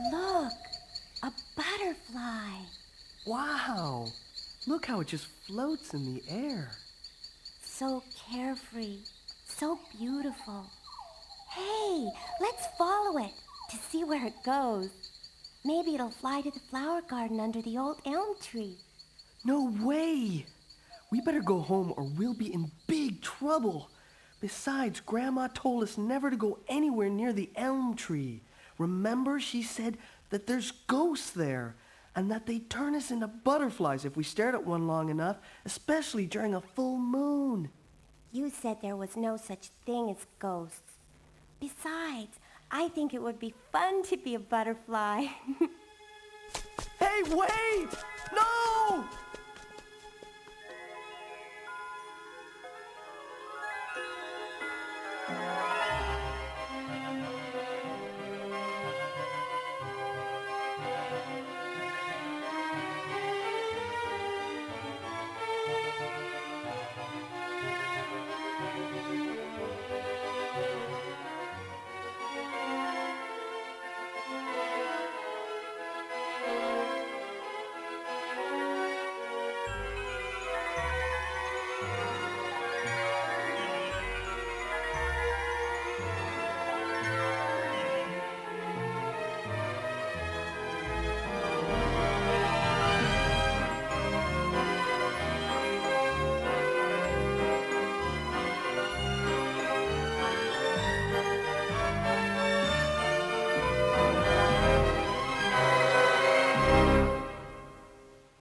Look, a butterfly. Wow! Look how it just floats in the air. So carefree, so beautiful. Hey, let's follow it to see where it goes. Maybe it'll fly to the flower garden under the old elm tree. No way! We better go home or we'll be in big trouble. Besides, Grandma told us never to go anywhere near the elm tree. Remember, she said that there's ghosts there and that they turn us into butterflies if we stared at one long enough, especially during a full moon. You said there was no such thing as ghosts. Besides, I think it would be fun to be a butterfly. Hey, wait! No!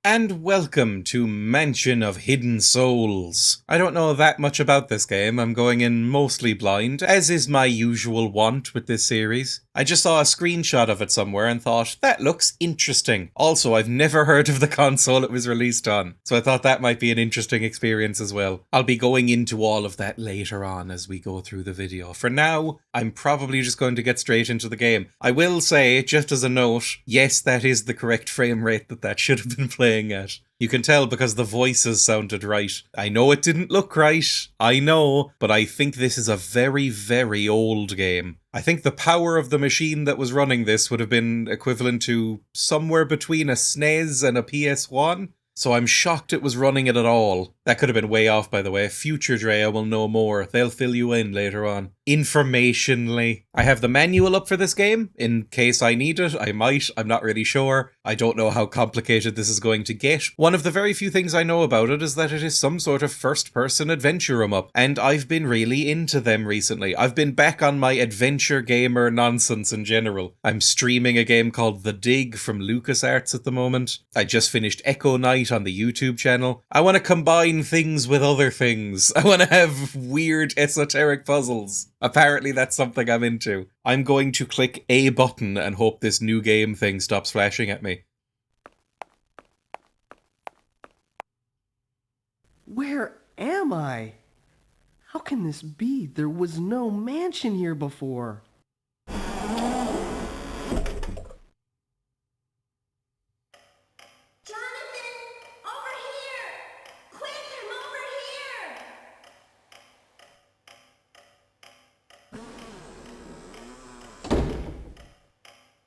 And welcome to Mansion of Hidden Souls. I don't know that much about this game, I'm going in mostly blind, as is my usual wont with this series. I just saw a screenshot of it somewhere and thought, that looks interesting. Also, I've never heard of the console it was released on, so I thought that might be an interesting experience as well. I'll be going into all of that later on as we go through the video. For now, I'm probably just going to get straight into the game. I will say, just as a note, yes, that is the correct frame rate that should have been playing at. You can tell because the voices sounded right. I know it didn't look right, I know, but I think this is a very, very old game. I think the power of the machine that was running this would have been equivalent to somewhere between a SNES and a PS1. So I'm shocked it was running it at all. That could have been way off, by the way. Future Dreya will know more. They'll fill you in later on. Informationally. I have the manual up for this game. In case I need it, I might. I'm not really sure. I don't know how complicated this is going to get. One of the very few things I know about it is that it is some sort of first-person adventure em-up, and I've been really into them recently. I've been back on my adventure gamer nonsense in general. I'm streaming a game called The Dig from LucasArts at the moment. I just finished Echo Night on the YouTube channel. I want to combine things with other things. I want to have weird esoteric puzzles. Apparently that's something I'm into. I'm going to click a button and hope this new game thing stops flashing at me. Where am I? How can this be? There was no mansion here before.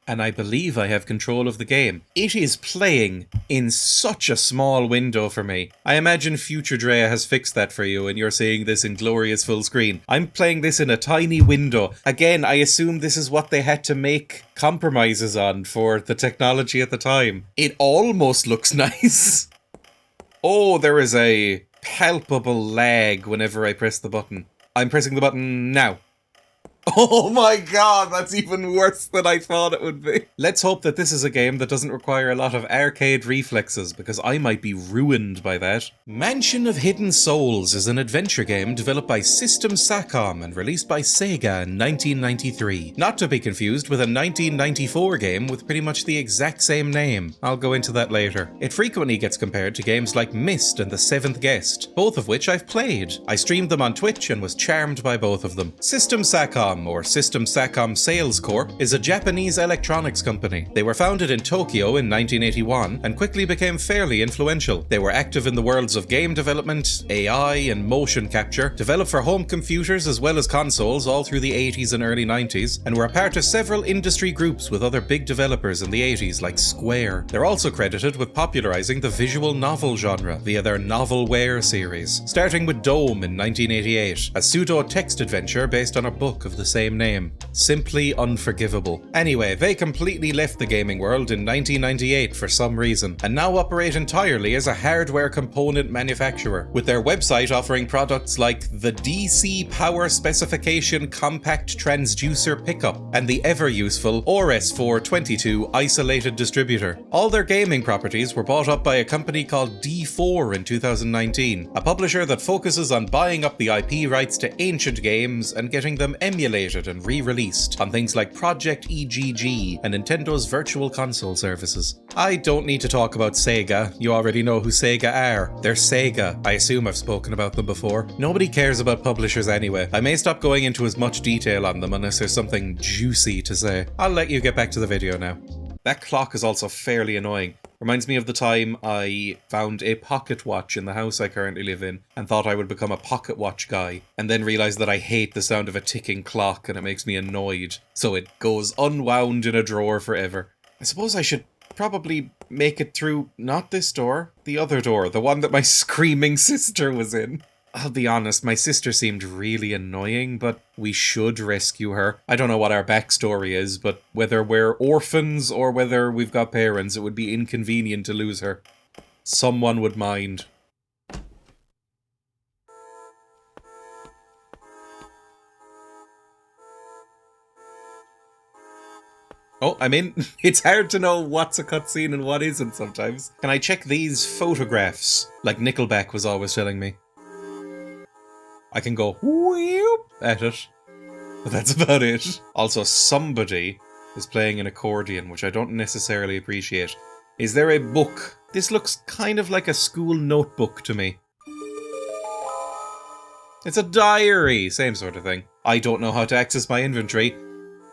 And I believe I have control of the game. It is playing in such a small window for me. I imagine Future Dreya has fixed that for you and you're seeing this in glorious full screen. I'm playing this in a tiny window. Again, I assume this is what they had to make compromises on for the technology at the time. It almost looks nice. Oh, there is a palpable lag whenever I press the button. I'm pressing the button now. Oh my god, that's even worse than I thought it would be. Let's hope that this is a game that doesn't require a lot of arcade reflexes, because I might be ruined by that. Mansion of Hidden Souls is an adventure game developed by System Sacom and released by Sega in 1993. Not to be confused with a 1994 game with pretty much the exact same name. I'll go into that later. It frequently gets compared to games like Myst and The Seventh Guest, both of which I've played. I streamed them on Twitch and was charmed by both of them. System Sacom Satcom, or System Satcom Sales Corp, is a Japanese electronics company. They were founded in Tokyo in 1981 and quickly became fairly influential. They were active in the worlds of game development, AI, and motion capture, developed for home computers as well as consoles all through the 80s and early 90s, and were a part of several industry groups with other big developers in the 80s like Square. They're also credited with popularizing the visual novel genre via their Novelware series, starting with Dome in 1988, a pseudo-text adventure based on a book of the same name. Simply unforgivable. Anyway, they completely left the gaming world in 1998 for some reason, and now operate entirely as a hardware component manufacturer, with their website offering products like the DC Power Specification Compact Transducer Pickup and the ever-useful RS422 Isolated Distributor. All their gaming properties were bought up by a company called D4 in 2019, a publisher that focuses on buying up the IP rights to ancient games and getting them emulated and re-released on things like Project EGG and Nintendo's Virtual Console services. I don't need to talk about Sega, you already know who Sega are. They're Sega. I assume I've spoken about them before. Nobody cares about publishers anyway. I may stop going into as much detail on them unless there's something juicy to say. I'll let you get back to the video now. That clock is also fairly annoying. Reminds me of the time I found a pocket watch in the house I currently live in and thought I would become a pocket watch guy, and then realised that I hate the sound of a ticking clock and it makes me annoyed, so it goes unwound in a drawer forever. I suppose I should probably make it through not this door, the other door, the one that my screaming sister was in. I'll be honest, my sister seemed really annoying, but we should rescue her. I don't know what our backstory is, but whether we're orphans or whether we've got parents, it would be inconvenient to lose her. Someone would mind. Oh, I'm in. It's hard to know what's a cutscene and what isn't sometimes. Can I check these photographs? Like Nickelback was always telling me. I can go whoop at it, but that's about it. Also, somebody is playing an accordion, which I don't necessarily appreciate. Is there a book? This looks kind of like a school notebook to me. It's a diary, same sort of thing. I don't know how to access my inventory.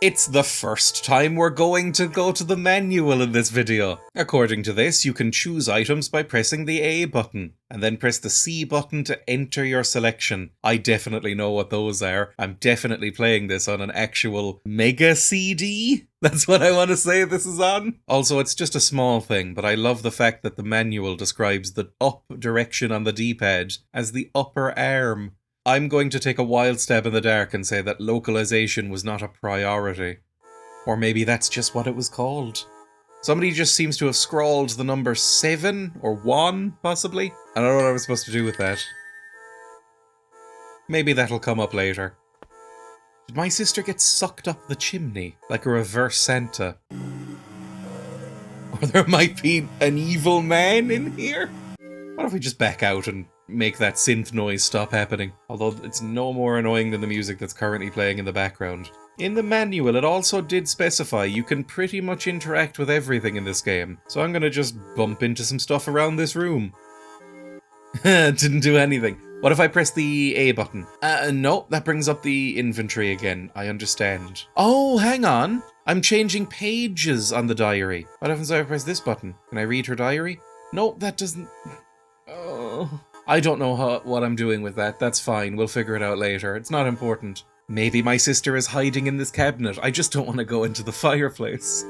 It's the first time we're going to go to the manual in this video. According to this, you can choose items by pressing the A button, and then press the C button to enter your selection. I definitely know what those are. I'm definitely playing this on an actual Mega CD. That's what I want to say this is on. Also, it's just a small thing, but I love the fact that the manual describes the up direction on the D-pad as the upper arm. I'm going to take a wild stab in the dark and say that localization was not a priority. Or maybe that's just what it was called. Somebody just seems to have scrawled the number 7 or 1, possibly. I don't know what I was supposed to do with that. Maybe that'll come up later. Did my sister get sucked up the chimney like a reverse Santa? Or there might be an evil man in here? What if we just back out and make that synth noise stop happening? Although it's no more annoying than the music that's currently playing in the background. In the manual, it also did specify you can pretty much interact with everything in this game, so I'm gonna just bump into some stuff around this room. Didn't do anything. What if I press the A button? No, that brings up the inventory again. I understand. Oh, hang on. I'm changing pages on the diary. What happens if I press this button? Can I read her diary? No, that doesn't... Oh... I don't know what I'm doing with that. That's fine. We'll figure it out later. It's not important. Maybe my sister is hiding in this cabinet. I just don't want to go into the fireplace.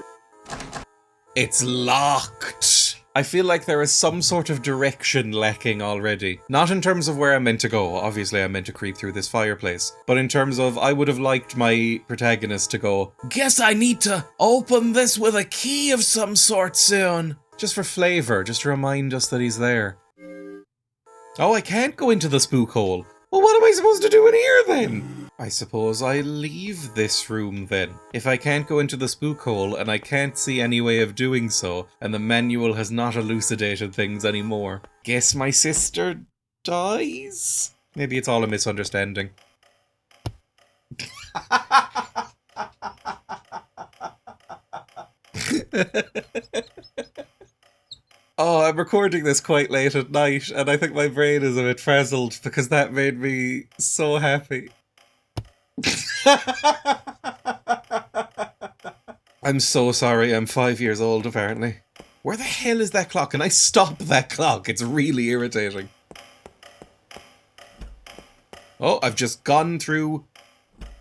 It's locked. I feel like there is some sort of direction lacking already. Not in terms of where I'm meant to go. Obviously, I'm meant to creep through this fireplace. But in terms of, I would have liked my protagonist to go, "Guess I need to open this with a key of some sort soon." Just for flavor, just to remind us that he's there. Oh, I can't go into the spook hole. Well, what am I supposed to do in here then? I suppose I leave this room then. If I can't go into the spook hole and I can't see any way of doing so, and the manual has not elucidated things anymore, guess my sister dies? Maybe it's all a misunderstanding. Oh, I'm recording this quite late at night, and I think my brain is a bit frazzled because that made me so happy. I'm so sorry, I'm 5 years old apparently. Where the hell is that clock? Can I stop that clock? It's really irritating. Oh, I've just gone through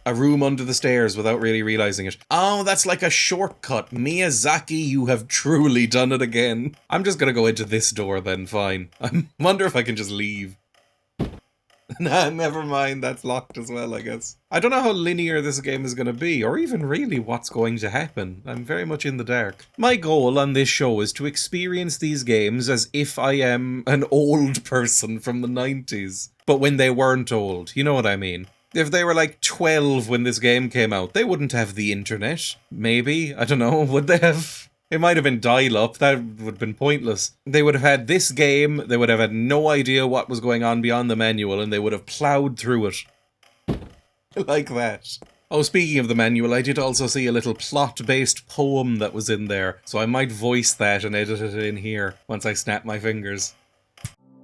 a room under the stairs without really realizing it. Oh, that's like a shortcut. Miyazaki, you have truly done it again. I'm just gonna go into this door then, fine. I wonder if I can just leave. Nah, never mind, that's locked as well, I guess. I don't know how linear this game is going to be, or even really what's going to happen. I'm very much in the dark. My goal on this show is to experience these games as if I am an old person from the 90s. But when they weren't old, you know what I mean? If they were like 12 when this game came out, they wouldn't have the internet. Maybe, I don't know, would they have? It might have been dial-up, that would have been pointless. They would have had this game, they would have had no idea what was going on beyond the manual, and they would have ploughed through it. Like that. Oh, speaking of the manual, I did also see a little plot-based poem that was in there, so I might voice that and edit it in here, once I snap my fingers.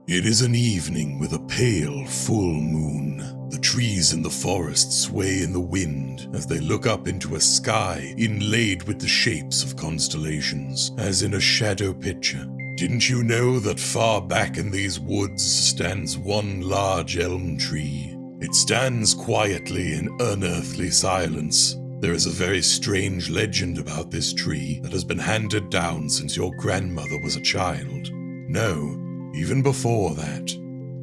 It is an evening with a pale, full moon. The trees in the forest sway in the wind as they look up into a sky inlaid with the shapes of constellations, as in a shadow picture. Didn't you know that far back in these woods stands one large elm tree? It stands quietly in unearthly silence. There is a very strange legend about this tree that has been handed down since your grandmother was a child. No, even before that.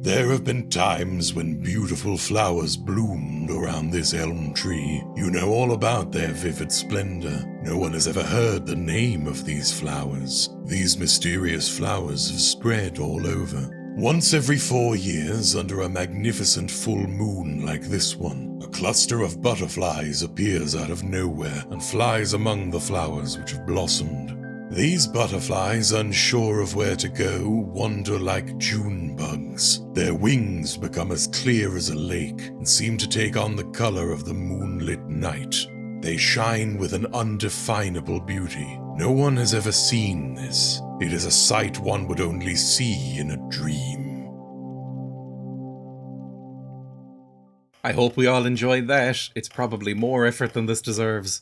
There have been times when beautiful flowers bloomed around this elm tree. You know all about their vivid splendor. No one has ever heard the name of these flowers. These mysterious flowers have spread all over. Once every 4 years, under a magnificent full moon like this one, a cluster of butterflies appears out of nowhere and flies among the flowers which have blossomed. These butterflies, unsure of where to go, wander like June bugs. Their wings become as clear as a lake and seem to take on the color of the moonlit night. They shine with an undefinable beauty. No one has ever seen this. It is a sight one would only see in a dream. I hope we all enjoyed that. It's probably more effort than this deserves.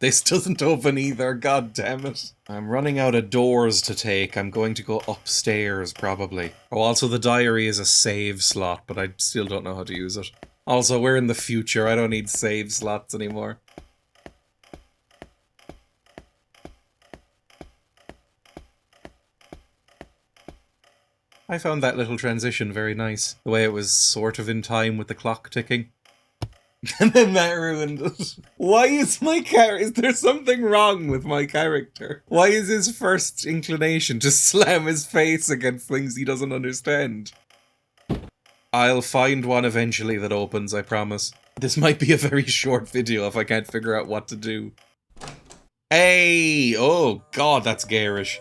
This doesn't open either, god damn it. I'm running out of doors to take. I'm going to go upstairs, probably. Oh, also the diary is a save slot, but I still don't know how to use it. Also, we're in the future. I don't need save slots anymore. I found that little transition very nice. The way it was sort of in time with the clock ticking. And then that ruined it. Why is my character... Is there something wrong with my character? Why is his first inclination to slam his face against things he doesn't understand? I'll find one eventually that opens, I promise. This might be a very short video if I can't figure out what to do. Hey! Oh god, that's garish.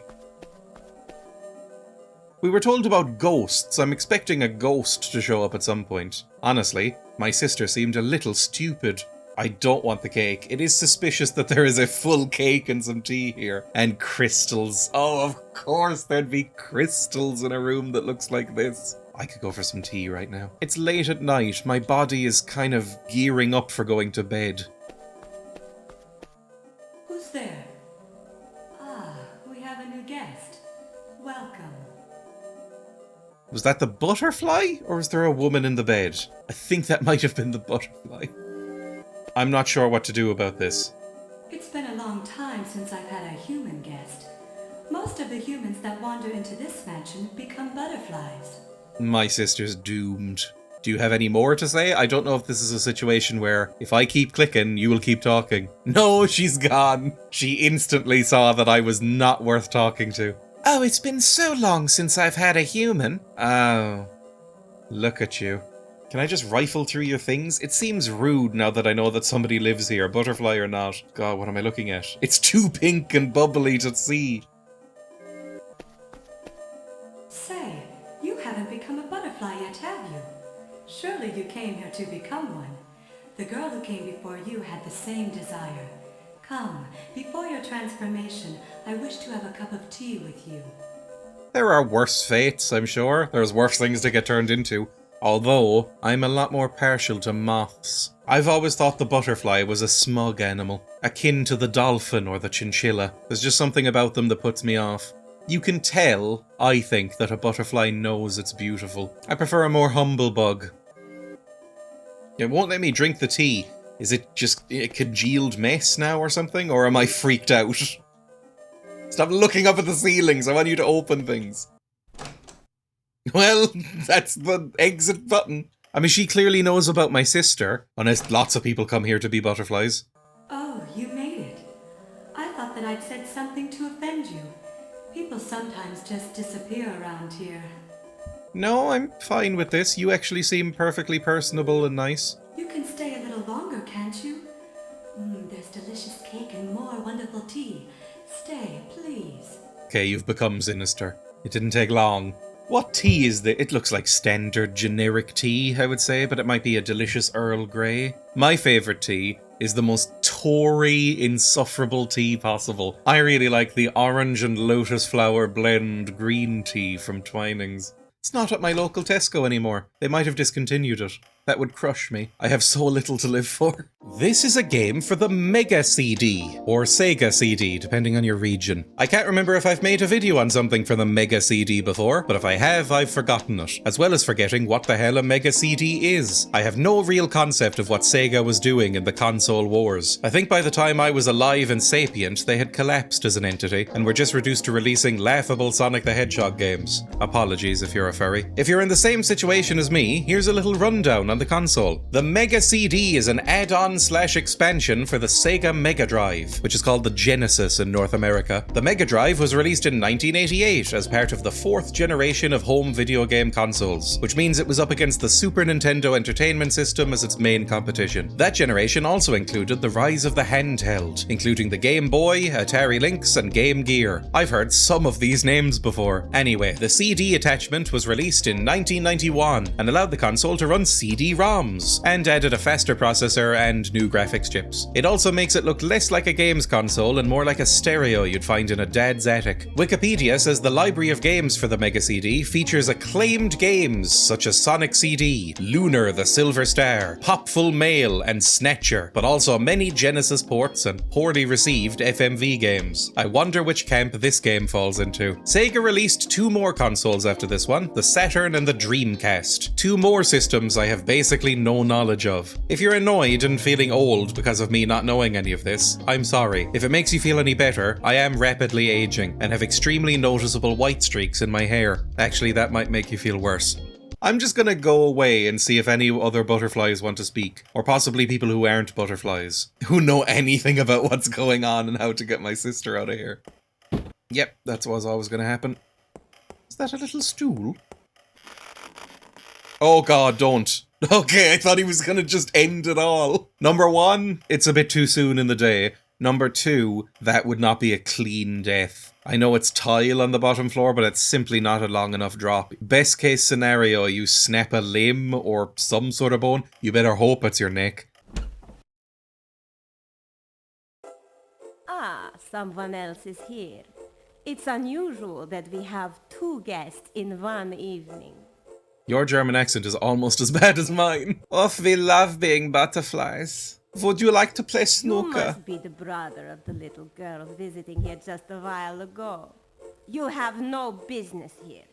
We were told about ghosts. I'm expecting a ghost to show up at some point. Honestly, my sister seemed a little stupid. I don't want the cake. It is suspicious that there is a full cake and some tea here. And crystals. Oh, of course there'd be crystals in a room that looks like this. I could go for some tea right now. It's late at night. My body is kind of gearing up for going to bed. Who's there? Ah, we have a new guest. Welcome. Was that the butterfly? Or was there a woman in the bed? I think that might have been the butterfly. I'm not sure what to do about this. It's been a long time since I've had a human guest. Most of the humans that wander into this mansion become butterflies. My sister's doomed. Do you have any more to say? I don't know if this is a situation where if I keep clicking, you will keep talking. No, she's gone. She instantly saw that I was not worth talking to. Oh, it's been so long since I've had a human. Oh, look at you. Can I just rifle through your things? It seems rude now that I know that somebody lives here, butterfly or not. God, what am I looking at? It's too pink and bubbly to see. Say, you haven't become a butterfly yet, have you? Surely you came here to become one. The girl who came before you had the same desire. Come, before your transformation, I wish to have a cup of tea with you. There are worse fates, I'm sure. There's worse things to get turned into. Although, I'm a lot more partial to moths. I've always thought the butterfly was a smug animal, akin to the dolphin or the chinchilla. There's just something about them that puts me off. You can tell, I think, that a butterfly knows it's beautiful. I prefer a more humble bug. It won't let me drink the tea. Is it just a congealed mess now or something? Or am I freaked out? Stop looking up at the ceilings, I want you to open things. Well, that's the exit button. I mean, she clearly knows about my sister, unless lots of people come here to be butterflies. Oh, you made it. I thought that I'd said something to offend you. People sometimes just disappear around here. No, I'm fine with this. You actually seem perfectly personable and nice. You can stay a little longer, can't you? There's delicious cake and more wonderful tea. Stay, please. Okay, you've become sinister. It didn't take long. What tea is this? It looks like standard generic tea, I would say, but it might be a delicious Earl Grey. My favourite tea is the most Tory, insufferable tea possible. I really like the orange and lotus flower blend green tea from Twinings. It's not at my local Tesco anymore. They might have discontinued it. That would crush me. I have so little to live for. This is a game for the Mega CD, or Sega CD, depending on your region. I can't remember if I've made a video on something for the Mega CD before, but if I have, I've forgotten it, as well as forgetting what the hell a Mega CD is. I have no real concept of what Sega was doing in the console wars. I think by the time I was alive and sapient, they had collapsed as an entity, and were just reduced to releasing laughable Sonic the Hedgehog games. Apologies if you're a furry. If you're in the same situation as me, here's a little rundown on the console. The Mega CD is an add-on/expansion for the Sega Mega Drive, which is called the Genesis in North America. The Mega Drive was released in 1988 as part of the 4th generation of home video game consoles, which means it was up against the Super Nintendo Entertainment System as its main competition. That generation also included the rise of the handheld, including the Game Boy, Atari Lynx, and Game Gear. I've heard some of these names before. Anyway, the CD attachment was released in 1991 and allowed the console to run CD-ROMs, and added a faster processor and new graphics chips. It also makes it look less like a games console and more like a stereo you'd find in a dad's attic. Wikipedia says the library of games for the Mega CD features acclaimed games such as Sonic CD, Lunar the Silver Star, Popful Mail, and Snatcher, but also many Genesis ports and poorly received FMV games. I wonder which camp this game falls into. Sega released 2 more consoles after this one, the Saturn and the Dreamcast. 2 more systems I have basically no knowledge of. If you're annoyed and feeling old because of me not knowing any of this, I'm sorry. If it makes you feel any better, I am rapidly aging and have extremely noticeable white streaks in my hair. Actually, that might make you feel worse. I'm just gonna go away and see if any other butterflies want to speak. Or possibly people who aren't butterflies, who know anything about what's going on and how to get my sister out of here. Yep, that's what was always gonna happen. Is that a little stool? Oh god, don't. Okay, I thought he was gonna just end it all. Number 1, it's a bit too soon in the day. Number 2, that would not be a clean death. I know it's tile on the bottom floor, but it's simply not a long enough drop. Best case scenario, you snap a limb or some sort of bone. You better hope it's your neck. Ah, someone else is here. It's unusual that we have 2 guests in one evening. Your German accent is almost as bad as mine. Oh, we love being butterflies. Would you like to play You snooker? must be the brother of the little girl visiting here just a while ago. You have no business here.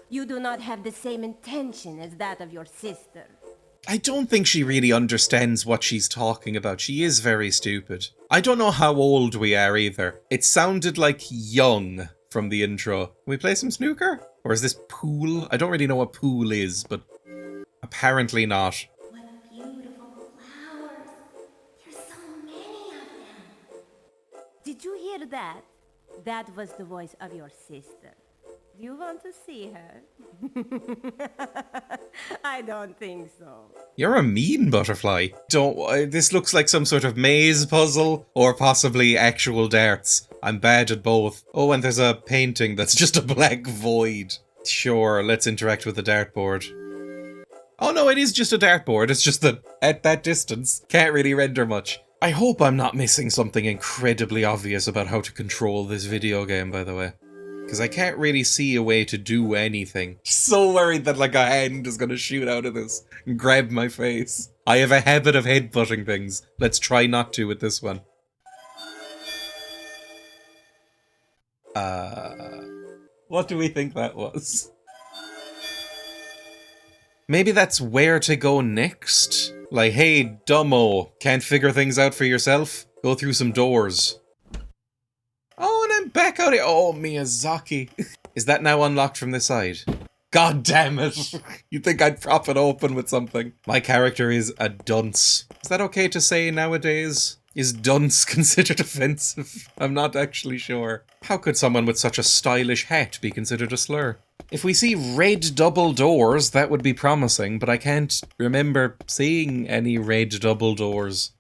You do not have the same intention as that of your sister. I don't think she really understands what she's talking about. She is very stupid. I don't know how old we are either. It sounded like young from the intro. Can we play some snooker? Or is this pool? I don't really know what pool is, but apparently not. What beautiful flowers. There's so many of them. Did you hear that? That was the voice of your sister. Do you want to see her? I don't think so. You're a mean butterfly. This looks like some sort of maze puzzle, or possibly actual darts. I'm bad at both. Oh, and there's a painting that's just a black void. Sure, let's interact with the dartboard. Oh no, it is just a dartboard. It's just that at that distance, can't really render much. I hope I'm not missing something incredibly obvious about how to control this video game, by the way. because I can't really see a way to do anything. So worried that like a hand is gonna shoot out of this and grab my face. I have a habit of headbutting things. Let's try not to with this one. What do we think that was? Maybe that's where to go next? Like, hey, dumbo, can't figure things out for yourself? Go through some doors. Oh, and I'm back out here. Oh, Miyazaki. Is that now unlocked from this side? God damn it. You'd think I'd prop it open with something. My character is a dunce. Is that okay to say nowadays? Is dunce considered offensive? I'm not actually sure. How could someone with such a stylish hat be considered a slur? If we see red double doors, that would be promising, but I can't remember seeing any red double doors.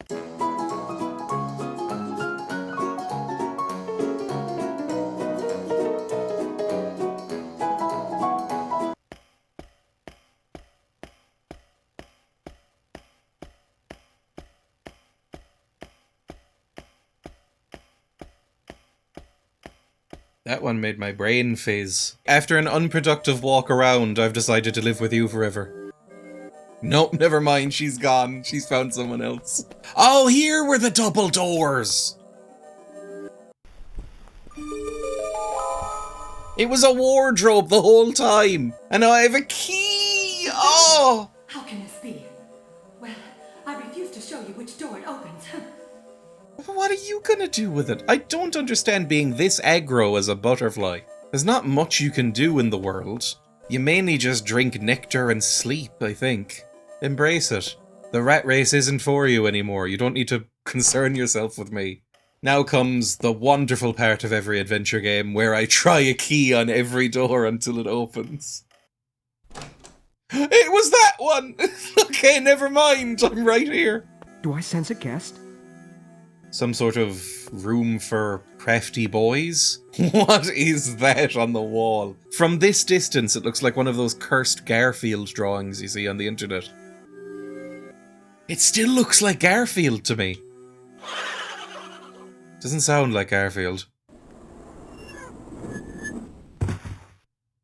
That one made my brain fizz. After an unproductive walk around, I've decided to live with you forever. Nope, never mind, she's gone. She's found someone else. Oh, here were the double doors! It was a wardrobe the whole time! And now I have a key! Oh! How can this be? Well, I refuse to show you which door it opens. What are you gonna do with it? I don't understand being this aggro as a butterfly. There's not much you can do in the world. You mainly just drink nectar and sleep, I think. Embrace it. The rat race isn't for you anymore. You don't need to concern yourself with me. Now comes the wonderful part of every adventure game where I try a key on every door until it opens. It was that one! Okay, never mind. I'm right here. Do I sense a guest? Some sort of room for crafty boys? What is that on the wall? From this distance, it looks like one of those cursed Garfield drawings you see on the internet. It still looks like Garfield to me. Doesn't sound like Garfield.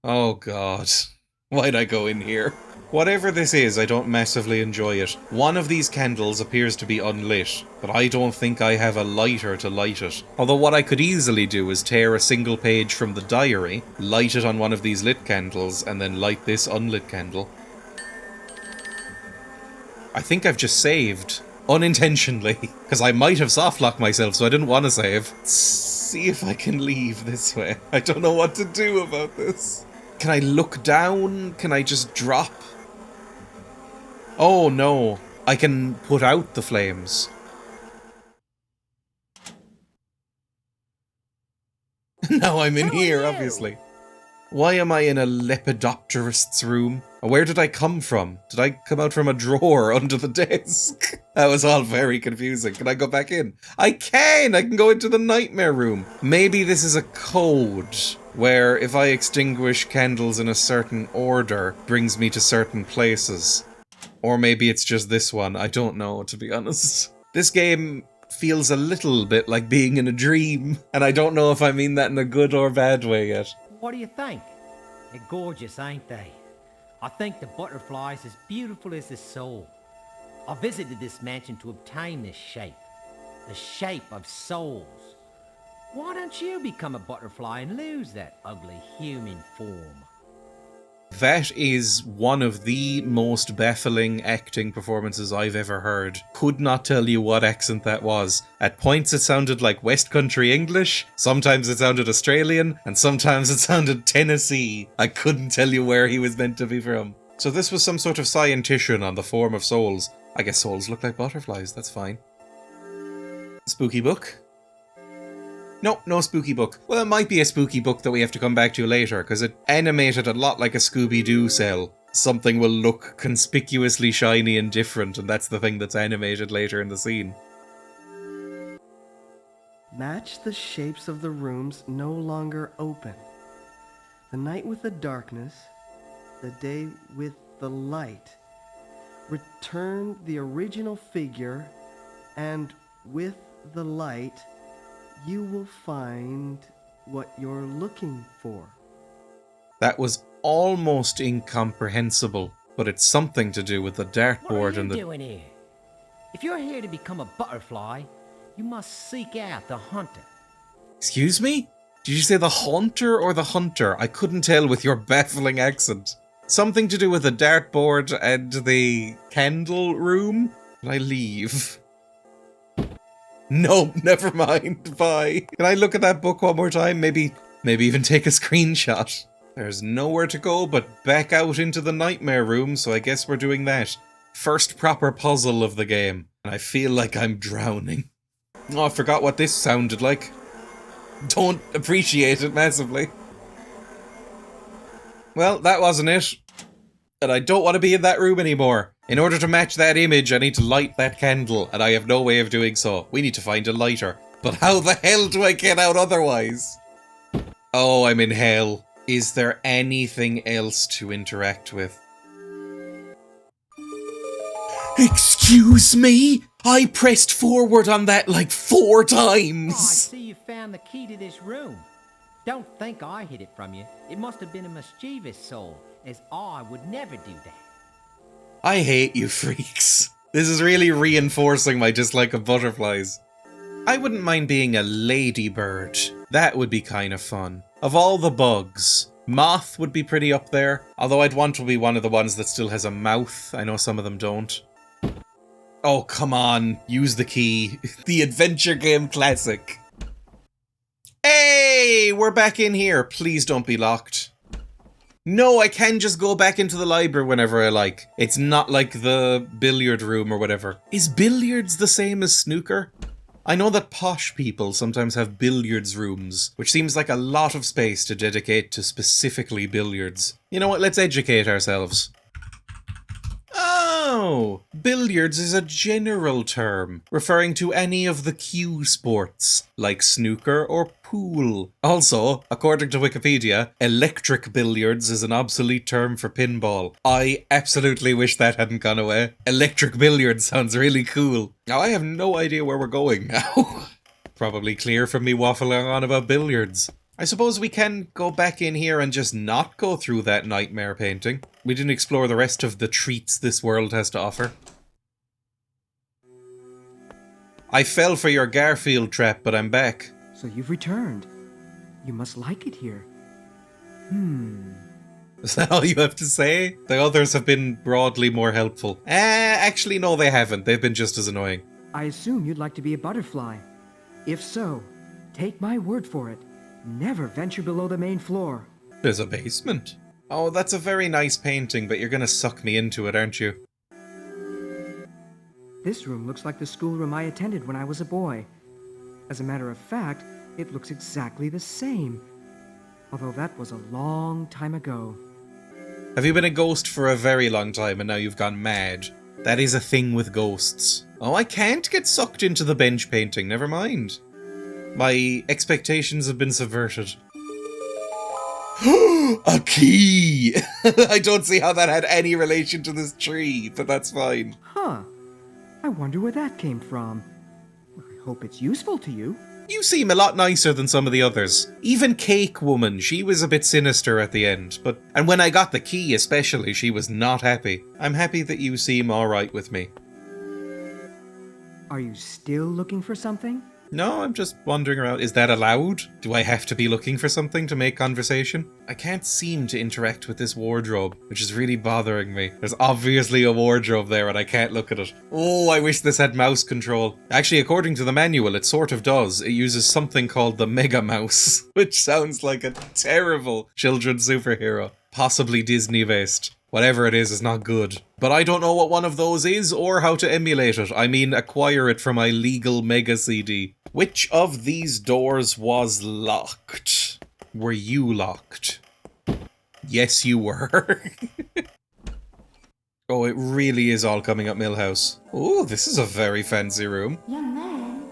Oh god. Why'd I go in here? Whatever this is, I don't massively enjoy it. One of these candles appears to be unlit, but I don't think I have a lighter to light it. Although what I could easily do is tear a single page from the diary, light it on one of these lit candles, and then light this unlit candle. I think I've just saved. Unintentionally. Because I might have softlocked myself, so I didn't want to save. Let's see if I can leave this way. I don't know what to do about this. Can I look down? Can I just drop? Oh no, I can put out the flames. Now I'm in here, obviously. Why am I in a lepidopterist's room? Where did I come from? Did I come out from a drawer under the desk? That was all very confusing. Can I go back in? I can! I can go into the nightmare room. Maybe this is a code where if I extinguish candles in a certain order, brings me to certain places. Or maybe it's just this one. I don't know, to be honest. This game feels a little bit like being in a dream, and I don't know if I mean that in a good or bad way yet. What do you think? They're gorgeous, ain't they? I think the butterfly's as beautiful as the soul. I visited this mansion to obtain this shape. The shape of souls. Why don't you become a butterfly and lose that ugly human form? That is one of the most baffling acting performances I've ever heard. Could not tell you what accent that was. At points it sounded like West Country English, sometimes it sounded Australian, and sometimes it sounded Tennessee. I couldn't tell you where he was meant to be from. So this was some sort of scientician on the form of souls. I guess souls look like butterflies, that's fine. Spooky book? Nope, no spooky book. Well, it might be a spooky book that we have to come back to later, because it animated a lot like a Scooby-Doo cell. Something will look conspicuously shiny and different, and that's the thing that's animated later in the scene. Match the shapes of the rooms no longer open. The night with the darkness, the day with the light. Return the original figure, and with the light, you will find what you're looking for. That was almost incomprehensible, but it's something to do with the What are dartboard you and the... doing here? If you're here to become a butterfly, you must seek out the hunter. Excuse me? Did you say the haunter or the hunter? I couldn't tell with your baffling accent. Something to do with the dartboard and the candle room? Can I leave? No, never mind. Bye. Can I look at that book one more time? Maybe even take a screenshot. There's nowhere to go but back out into the nightmare room, so I guess we're doing that. First proper puzzle of the game. And I feel like I'm drowning. Oh, I forgot what this sounded like. Don't appreciate it massively. Well, that wasn't it. And I don't want to be in that room anymore. In order to match that image, I need to light that candle, and I have no way of doing so. We need to find a lighter. But how the hell do I get out otherwise? Oh, I'm in hell. Is there anything else to interact with? Excuse me? I pressed forward on that like 4 times. Oh, I see you found the key to this room. Don't think I hid it from you. It must have been a mischievous soul, as I would never do that. I hate you freaks. This is really reinforcing my dislike of butterflies. I wouldn't mind being a ladybird. That would be kind of fun. Of all the bugs, moth would be pretty up there. Although I'd want to be one of the ones that still has a mouth. I know some of them don't. Oh, come on. Use the key. The adventure game classic. Hey, we're back in here. Please don't be locked. No, I can just go back into the library whenever I like. It's not like the billiard room or whatever. Is billiards the same as snooker? I know that posh people sometimes have billiards rooms, which seems like a lot of space to dedicate to specifically billiards. You know what, let's educate ourselves. Oh, billiards is a general term, referring to any of the cue sports, like snooker or pool. Also, according to Wikipedia, electric billiards is an obsolete term for pinball. I absolutely wish that hadn't gone away. Electric billiards sounds really cool. Now, I have no idea where we're going now. Probably clear from me waffling on about billiards. I suppose we can go back in here and just not go through that nightmare painting. We didn't explore the rest of the treats this world has to offer. I fell for your Garfield trap, but I'm back. So you've returned. You must like it here. Is that all you have to say? The others have been broadly more helpful. Actually no, they haven't. They've been just as annoying. I assume you'd like to be a butterfly. If so, take my word for it. Never venture below the main floor. There's a basement. Oh, that's a very nice painting, but you're gonna suck me into it, aren't you? This room looks like the schoolroom I attended when I was a boy. As a matter of fact, it looks exactly the same. Although that was a long time ago. Have you been a ghost for a very long time and now you've gone mad? That is a thing with ghosts. Oh, I can't get sucked into the bench painting, never mind. My expectations have been subverted. A key! I don't see how that had any relation to this tree, but that's fine. Huh. I wonder where that came from. I hope it's useful to you. You seem a lot nicer than some of the others. Even Cake Woman, she was a bit sinister at the end, and when I got the key especially, she was not happy. I'm happy that you seem alright with me. Are you still looking for something? No, I'm just wandering around. Is that allowed? Do I have to be looking for something to make conversation? I can't seem to interact with this wardrobe, which is really bothering me. There's obviously a wardrobe there and I can't look at it. Oh, I wish this had mouse control. Actually, according to the manual, it sort of does. It uses something called the Mega Mouse, which sounds like a terrible children's superhero. Possibly Disney-based. Whatever it is not good. But I don't know what one of those is or how to emulate it. I mean, acquire it from my legal Mega CD. Which of these doors was locked? Were you locked? Yes, you were. Oh, it really is all coming up Millhouse. Oh, this is a very fancy room. Young man,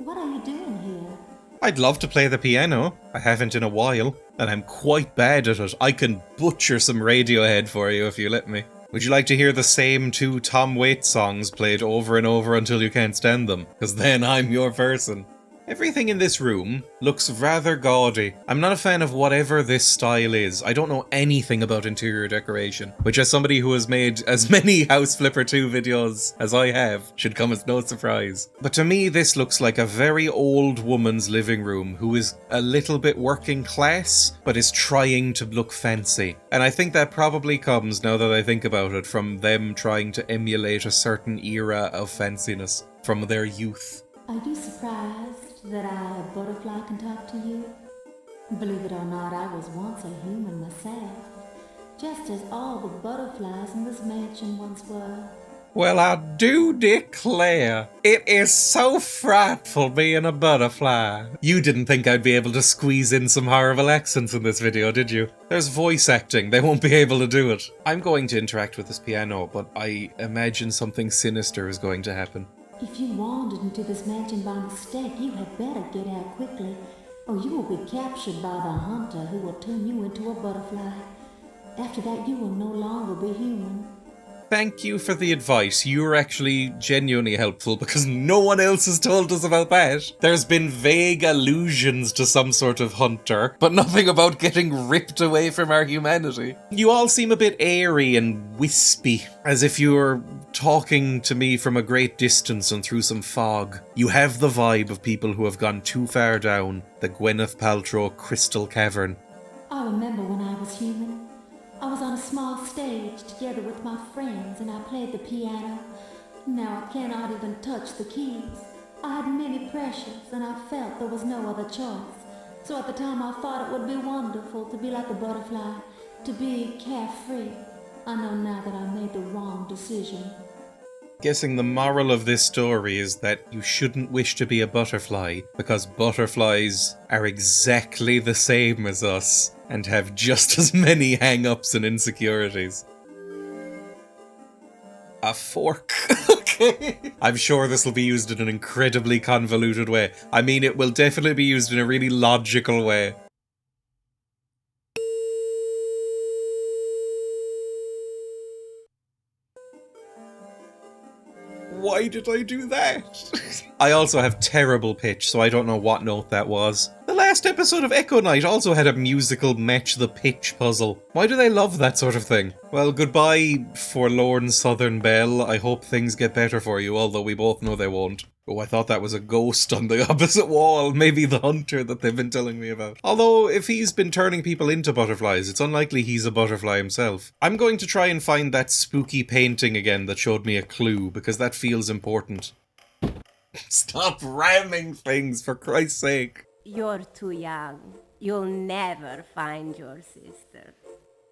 what are you doing here? I'd love to play the piano. I haven't in a while, and I'm quite bad at it. I can butcher some Radiohead for you if you let me. Would you like to hear the same 2 Tom Waits songs played over and over until you can't stand them? Because then I'm your person. Everything in this room looks rather gaudy. I'm not a fan of whatever this style is. I don't know anything about interior decoration, which as somebody who has made as many House Flipper 2 videos as I have, should come as no surprise. But to me, this looks like a very old woman's living room who is a little bit working class, but is trying to look fancy. And I think that probably comes, now that I think about it, from them trying to emulate a certain era of fanciness from their youth. Are you surprised that a butterfly can talk to you? Believe it or not, I was once a human myself, just as all the butterflies in this mansion once were. Well, I do declare, it is so frightful being a butterfly. You didn't think I'd be able to squeeze in some horrible accents in this video, did you? There's voice acting, they won't be able to do it. I'm going to interact with this piano, but I imagine something sinister is going to happen. If you wandered into this mansion by mistake, you had better get out quickly, or you will be captured by the hunter who will turn you into a butterfly. After that, you will no longer be human. Thank you for the advice. You're actually genuinely helpful because no one else has told us about that. There's been vague allusions to some sort of hunter, but nothing about getting ripped away from our humanity. You all seem a bit airy and wispy, as if you're talking to me from a great distance and through some fog. You have the vibe of people who have gone too far down the Gwyneth Paltrow crystal cavern. I remember when I was human. I was on a small stage together with my friends and I played the piano. Now I cannot even touch the keys. I had many pressures and I felt there was no other choice. So at the time I thought it would be wonderful to be like a butterfly, to be carefree. I know now that I made the wrong decision. Guessing the moral of this story is that you shouldn't wish to be a butterfly because butterflies are exactly the same as us and have just as many hang-ups and insecurities. A fork. Okay. I'm sure this will be used in an incredibly convoluted way. I mean, it will definitely be used in a really logical way. Why did I do that? I also have terrible pitch, so I don't know what note that was. The last episode of Echo Night also had a musical match the pitch puzzle. Why do they love that sort of thing? Well, goodbye, forlorn Southern Belle. I hope things get better for you, although we both know they won't. Oh, I thought that was a ghost on the opposite wall. Maybe the hunter that they've been telling me about. Although, if he's been turning people into butterflies, it's unlikely he's a butterfly himself. I'm going to try and find that spooky painting again that showed me a clue, because that feels important. Stop ramming things, for Christ's sake. You're too young. You'll never find your sister.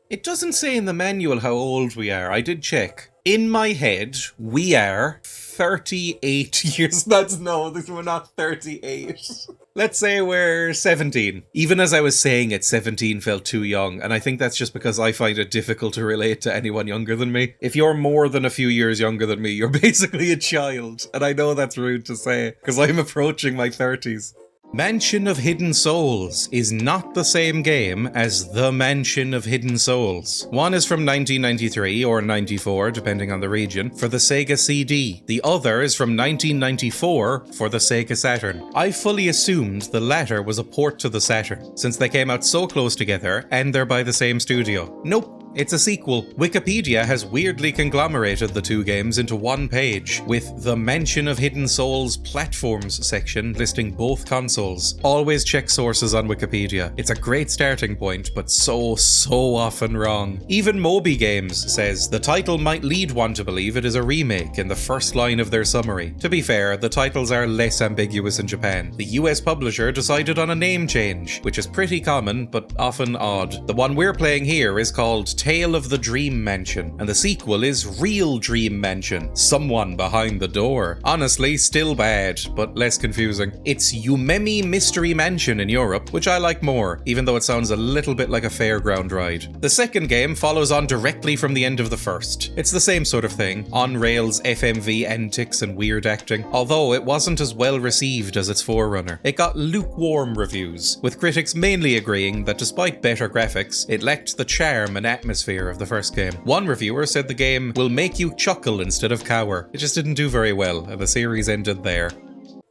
It doesn't say in the manual how old we are. I did check. In my head, we are 38 years. We're not 38. Let's say we're 17. Even as I was saying it, 17 felt too young, and I think that's just because I find it difficult to relate to anyone younger than me. If you're more than a few years younger than me, you're basically a child, and I know that's rude to say, because I'm approaching my 30s. Mansion of Hidden Souls is not the same game as The Mansion of Hidden Souls. One is from 1993 or 94, depending on the region, for the Sega CD. The other is from 1994 for the Sega Saturn. I fully assumed the latter was a port to the Saturn, since they came out so close together and they're by the same studio. Nope. It's a sequel. Wikipedia has weirdly conglomerated the two games into one page, with the Mansion of Hidden Souls Platforms section listing both consoles. Always check sources on Wikipedia. It's a great starting point, but so often wrong. Even Moby Games says the title might lead one to believe it is a remake in the first line of their summary. To be fair, the titles are less ambiguous in Japan. The US publisher decided on a name change, which is pretty common, but often odd. The one we're playing here is called Tale of the Dream Mansion, and the sequel is Real Dream Mansion, Someone Behind the Door. Honestly, still bad, but less confusing. It's Yumemi Mystery Mansion in Europe, which I like more, even though it sounds a little bit like a fairground ride. The second game follows on directly from the end of the first. It's the same sort of thing, on-rails FMV antics and weird acting, although it wasn't as well received as its forerunner. It got lukewarm reviews, with critics mainly agreeing that despite better graphics, it lacked the charm and atmosphere of the first game. One reviewer said the game will make you chuckle instead of cower. It just didn't do very well, and the series ended there.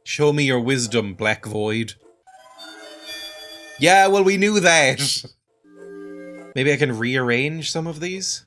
Show me your wisdom, Black Void. Yeah, well, we knew that. Maybe I can rearrange some of these?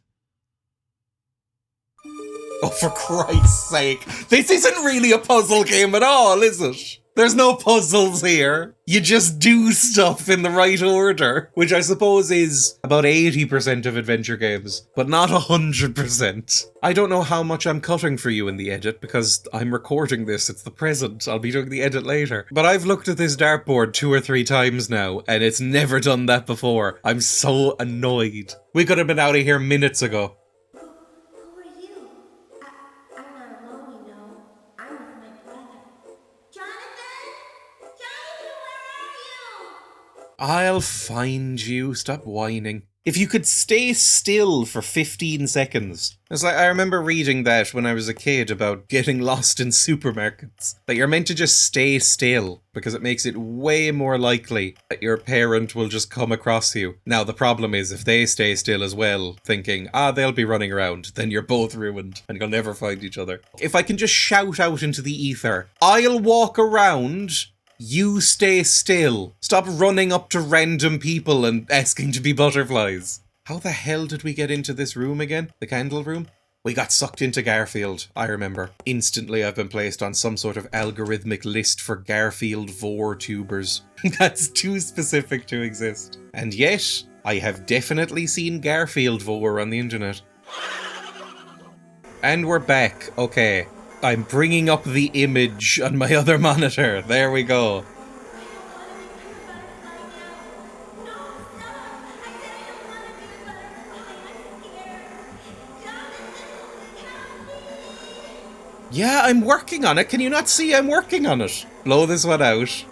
Oh, for Christ's sake. This isn't really a puzzle game at all, is it? There's no puzzles here. You just do stuff in the right order, which I suppose is about 80% of adventure games, but not 100%. I don't know how much I'm cutting for you in the edit, because I'm recording this, it's the present, I'll be doing the edit later. But I've looked at this dartboard 2 or 3 times now, and it's never done that before. I'm so annoyed. We could have been out of here minutes ago. Who are you? I'm not alone, you know. I'm with my brother. Jonathan? Jonathan, where are you? I'll find you. Stop whining. If you could stay still for 15 seconds. It's like, I remember reading that when I was a kid about getting lost in supermarkets. That you're meant to just stay still, because it makes it way more likely that your parent will just come across you. Now, the problem is, if they stay still as well, thinking, they'll be running around, then you're both ruined, and you'll never find each other. If I can just shout out into the ether, I'll walk around, you stay still. Stop running up to random people and asking to be butterflies. How the hell did we get into this room again? The candle room? We got sucked into Garfield, I remember. Instantly I've been placed on some sort of algorithmic list for Garfield VorTubers. That's too specific to exist. And yet, I have definitely seen Garfield Vor on the internet. And we're back. Okay. I'm bringing up the image on my other monitor. There we go. Yeah, I'm working on it. Can you not see I'm working on it? Blow this one out.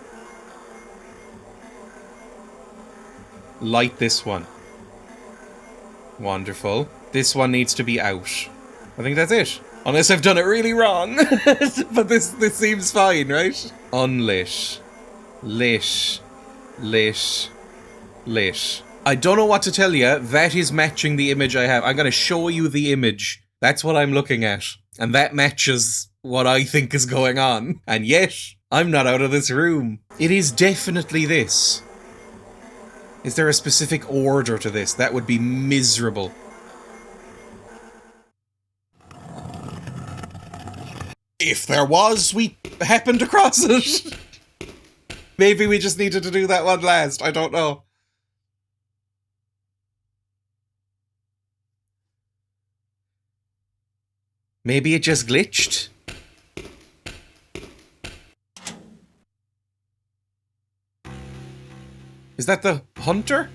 Light this one. Wonderful. This one needs to be out. I think that's it. Unless I've done it really wrong. But this seems fine, right? Unlit. Lit. Lit. Lit. I don't know what to tell you. That is matching the image I have. I'm going to show you the image. That's what I'm looking at. And that matches what I think is going on. And yet, I'm not out of this room. It is definitely this. Is there a specific order to this? That would be miserable. If there was, we happened across it. Maybe we just needed to do that one last. I don't know. Maybe it just glitched. Is that the hunter?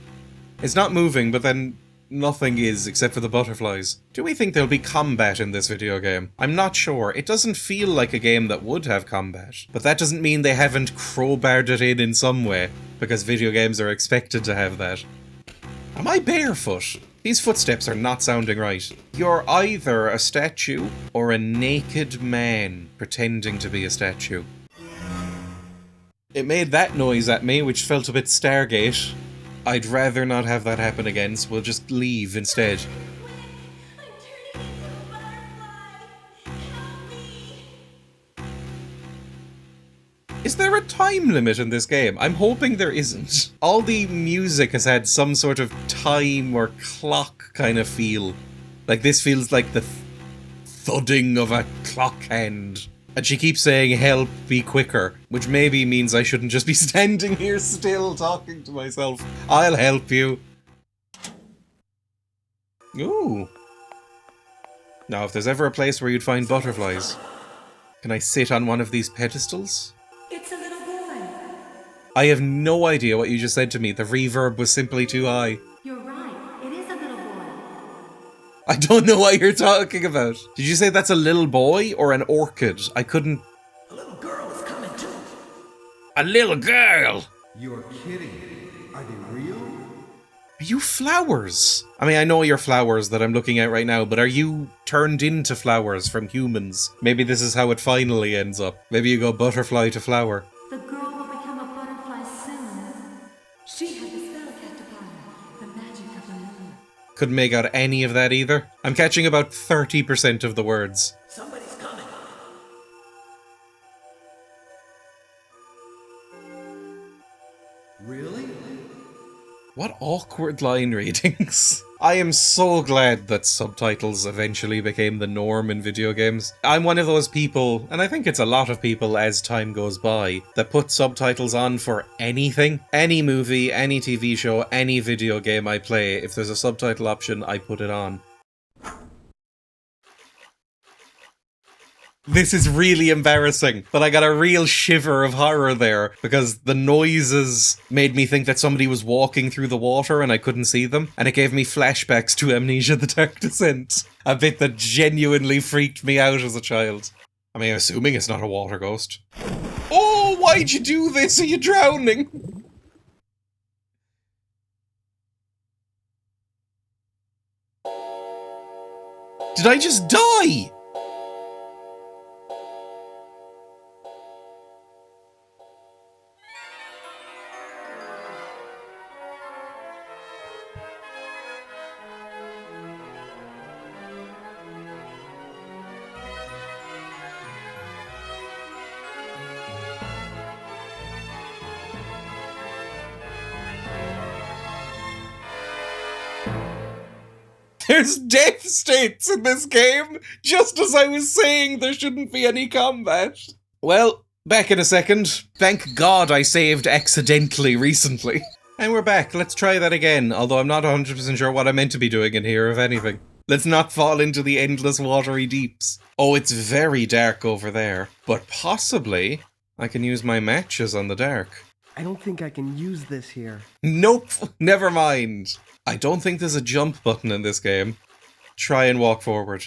It's not moving, but then nothing is except for the butterflies. Do we think there'll be combat in this video game? I'm not sure. It doesn't feel like a game that would have combat. But that doesn't mean they haven't crowbarred it in some way, because video games are expected to have that. Am I barefoot? These footsteps are not sounding right. You're either a statue or a naked man pretending to be a statue. It made that noise at me, which felt a bit Stargate. I'd rather not have that happen again, so we'll just leave instead. I'm turning into a butterfly. Help me. Is there a time limit in this game? I'm hoping there isn't. All the music has had some sort of time or clock kind of feel. Like this feels like the thudding of a clock hand. And she keeps saying, help, be quicker, which maybe means I shouldn't just be standing here still talking to myself. I'll help you. Ooh. Now, if there's ever a place where you'd find butterflies, can I sit on one of these pedestals? It's a little boy. I have no idea what you just said to me. The reverb was simply too high. You're right. It is a little boy. I don't know what you're talking about. Did you say that's a little boy or an orchid? I couldn't... A little girl is coming too. A little girl! You're kidding. Are they real? Are you flowers? I mean, I know you're flowers that I'm looking at right now, but are you turned into flowers from humans? Maybe this is how it finally ends up. Maybe you go butterfly to flower. The girl will become a butterfly soon. She had the spell cast upon her, the magic of the moon. Couldn't make out any of that either. I'm catching about 30% of the words. Somebody's coming. Really? What awkward line readings. I am so glad that subtitles eventually became the norm in video games. I'm one of those people, and I think it's a lot of people as time goes by, that put subtitles on for anything. Any movie, any TV show, any video game I play, if there's a subtitle option, I put it on. This is really embarrassing, but I got a real shiver of horror there because the noises made me think that somebody was walking through the water and I couldn't see them, and it gave me flashbacks to Amnesia: The Dark Descent, a bit that genuinely freaked me out as a child. I mean, assuming it's not a water ghost. Oh, why'd you do this? Are you drowning? Did I just die? There's death states in this game, just as I was saying there shouldn't be any combat. Well, back in a second. Thank God I saved accidentally recently. And we're back. Let's try that again, although I'm not 100% sure what I meant to be doing in here, if anything. Let's not fall into the endless watery deeps. Oh, it's very dark over there, but possibly I can use my matches on the dark. I don't think I can use this here. Nope, never mind. I don't think there's a jump button in this game. Try and walk forward.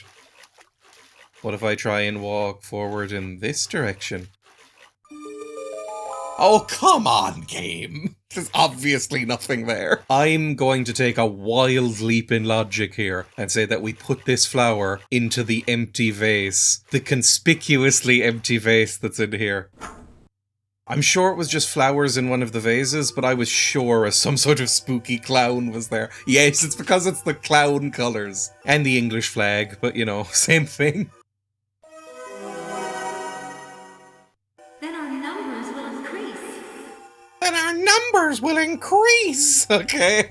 What if I try and walk forward in this direction? Oh, come on, game. There's obviously nothing there. I'm going to take a wild leap in logic here and say that we put this flower into the empty vase. The conspicuously empty vase that's in here. I'm sure it was just flowers in one of the vases, but I was sure some sort of spooky clown was there. Yes, it's because it's the clown colours. And the English flag, but you know, same thing. Then our numbers will increase. Then our numbers will increase! Okay.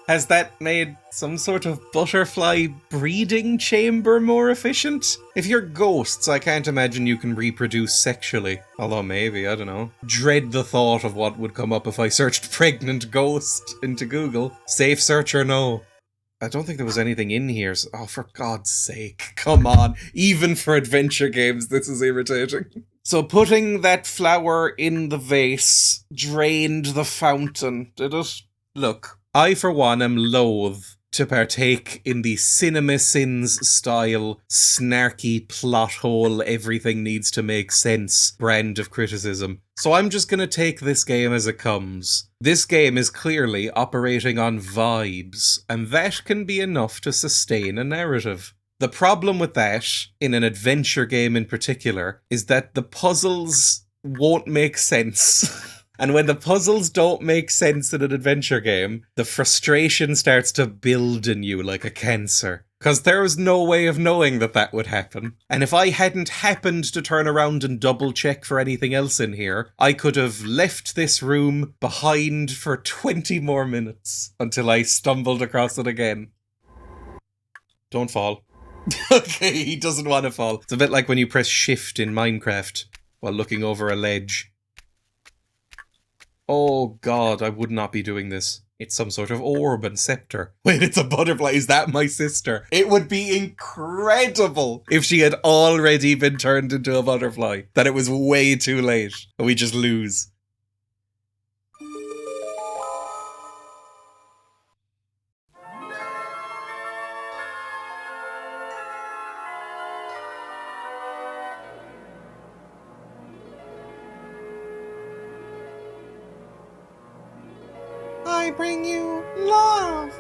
Has that made some sort of butterfly breeding chamber more efficient? If you're ghosts, I can't imagine you can reproduce sexually. Although maybe, I don't know. Dread the thought of what would come up if I searched pregnant ghost into Google. Safe search or no? I don't think there was anything in here. Oh, for God's sake. Come on. Even for adventure games, this is irritating. So putting that flower in the vase drained the fountain, did it? Look. I, for one, am loath to partake in the CinemaSins-style, snarky, plot hole, everything needs to make sense brand of criticism. So I'm just going to take this game as it comes. This game is clearly operating on vibes, and that can be enough to sustain a narrative. The problem with that, in an adventure game in particular, is that the puzzles won't make sense. And when the puzzles don't make sense in an adventure game, the frustration starts to build in you like a cancer. Because there was no way of knowing that that would happen. And if I hadn't happened to turn around and double check for anything else in here, I could have left this room behind for 20 more minutes until I stumbled across it again. Don't fall. Okay, he doesn't want to fall. It's a bit like when you press shift in Minecraft while looking over a ledge. Oh God, I would not be doing this. It's some sort of orb and scepter. Wait, it's a butterfly. Is that my sister? It would be incredible if she had already been turned into a butterfly. That it was way too late and we just lose. I bring you love.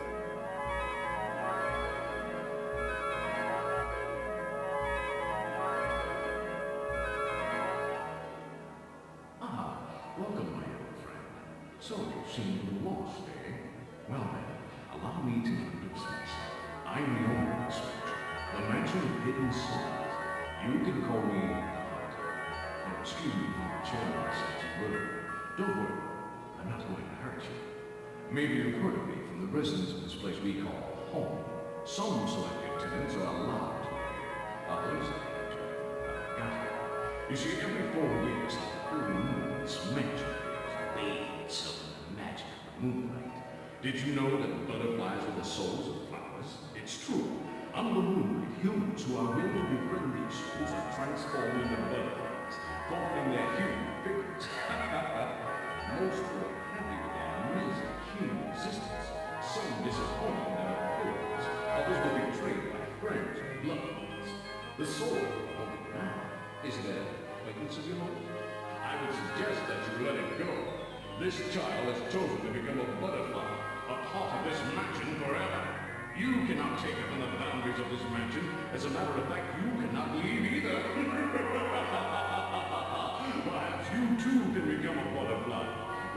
Ah, welcome, my young friend. So you seem a little lost, eh? Well then, allow me to introduce myself. I'm the owner of this mansion, the Mansion of Hidden Souls. You can call me the Hunter. Oh, excuse me for sharing my sense of word. Don't worry, I'm I'm not going to hurt you. Maybe you've heard of me from the residents of this place we call home. Some selected tenants are allowed to live here. Others have got here. You see, every 4 years, the full moon, this mansion is bathed in the magic of the moonlight. Did you know that butterflies are the souls of flowers? It's true. Under the moonlight, humans who are willing to befriend these souls are transformed into butterflies, fulfilling their human figures. Most were happy with their amazing human existence. Some disappointed in their appearance. Others were betrayed by friends and loved ones. The soul of the woman now is it an acquaintance of yours? I would suggest that you let it go. This child has chosen to become a butterfly, a part of this mansion forever. You cannot take up on the boundaries of this mansion. As a matter of fact, you cannot leave either. Perhaps you too can become a butterfly.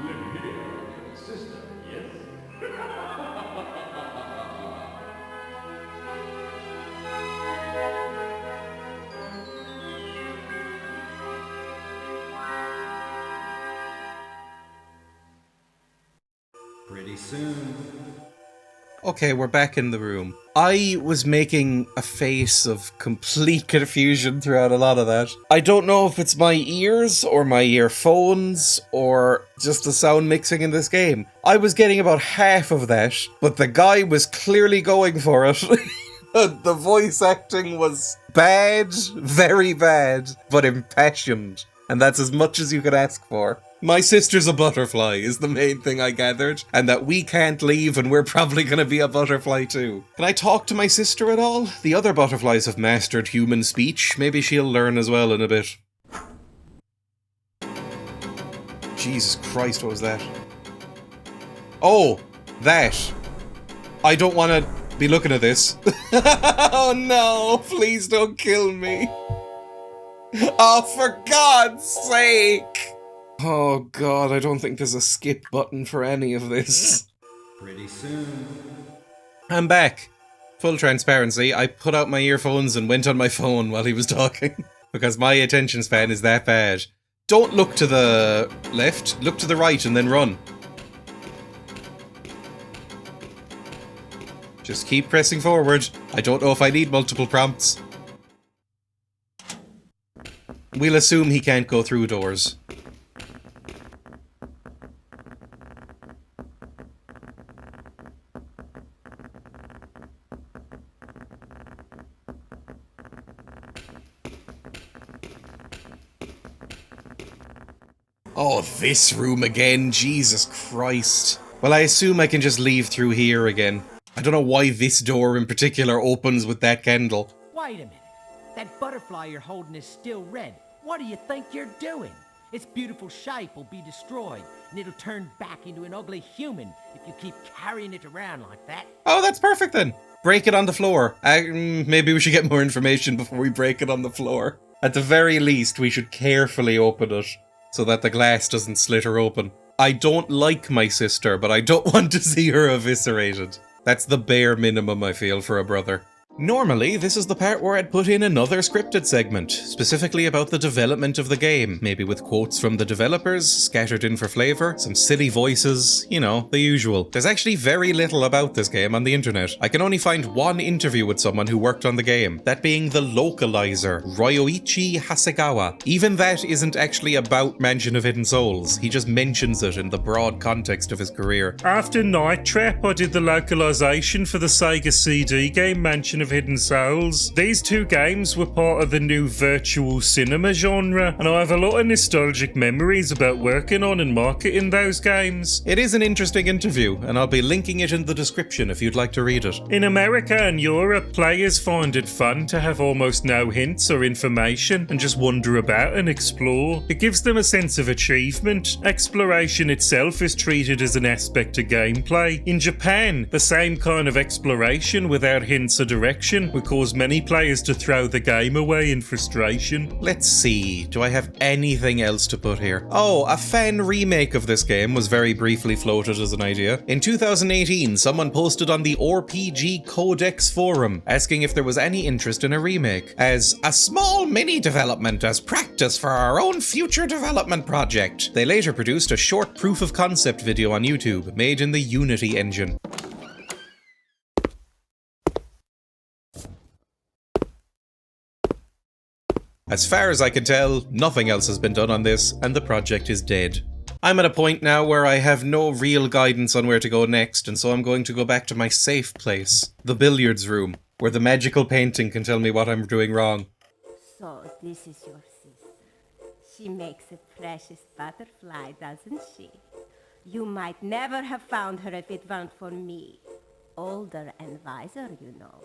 Live here with your sister, yes? Pretty soon. Okay, we're back in the room. I was making a face of complete confusion throughout a lot of that. I don't know if it's my ears or my earphones or just the sound mixing in this game. I was getting about half of that, but the guy was clearly going for it. The voice acting was bad, very bad, but impassioned. And that's as much as you could ask for. My sister's a butterfly is the main thing I gathered, and that we can't leave and we're probably gonna be a butterfly too. Can I talk to my sister at all? The other butterflies have mastered human speech. Maybe she'll learn as well in a bit. Jesus Christ, what was that? Oh, that. I don't want to be looking at this. Oh no, please don't kill me. Oh, for God's sake! Oh God, I don't think there's a skip button for any of this. Pretty soon. I'm back. Full transparency, I put out my earphones and went on my phone while he was talking. Because my attention span is that bad. Don't look to the left, look to the right and then run. Just keep pressing forward. I don't know if I need multiple prompts. We'll assume he can't go through doors. Oh, this room again, Jesus Christ. Well, I assume I can just leave through here again. I don't know why this door in particular opens with that candle. Wait a minute. That butterfly you're holding is still red. What do you think you're doing? Its beautiful shape will be destroyed, and it'll turn back into an ugly human if you keep carrying it around like that. Oh, that's perfect then. Break it on the floor. Maybe we should get more information before we break it on the floor. At the very least, we should carefully open it so that the glass doesn't slitter open. I don't like my sister, but I don't want to see her eviscerated. That's the bare minimum I feel for a brother. Normally, this is the part where I'd put in another scripted segment, specifically about the development of the game, maybe with quotes from the developers, scattered in for flavour, some silly voices, you know, the usual. There's actually very little about this game on the internet. I can only find one interview with someone who worked on the game, that being the localizer, Ryoichi Hasegawa. Even that isn't actually about Mansion of Hidden Souls, he just mentions it in the broad context of his career. After Night Trap, I did the localization for the Sega CD game Mansion of Hidden Souls. These two games were part of the new virtual cinema genre, and I have a lot of nostalgic memories about working on and marketing those games. It is an interesting interview, and I'll be linking it in the description if you'd like to read it. In America and Europe, players find it fun to have almost no hints or information and just wander about and explore. It gives them a sense of achievement. Exploration itself is treated as an aspect of gameplay. In Japan, the same kind of exploration without hints or directions section would cause many players to throw the game away in frustration. Let's see, do I have anything else to put here? Oh, a fan remake of this game was very briefly floated as an idea. In 2018, someone posted on the RPG Codex forum asking if there was any interest in a remake, as a small mini development as practice for our own future development project. They later produced a short proof of concept video on YouTube, made in the Unity engine. As far as I can tell, nothing else has been done on this, and the project is dead. I'm at a point now where I have no real guidance on where to go next, and so I'm going to go back to my safe place, the billiards room, where the magical painting can tell me what I'm doing wrong. So this is your sister. She makes a precious butterfly, doesn't she? You might never have found her if it weren't for me. Older and wiser, you know.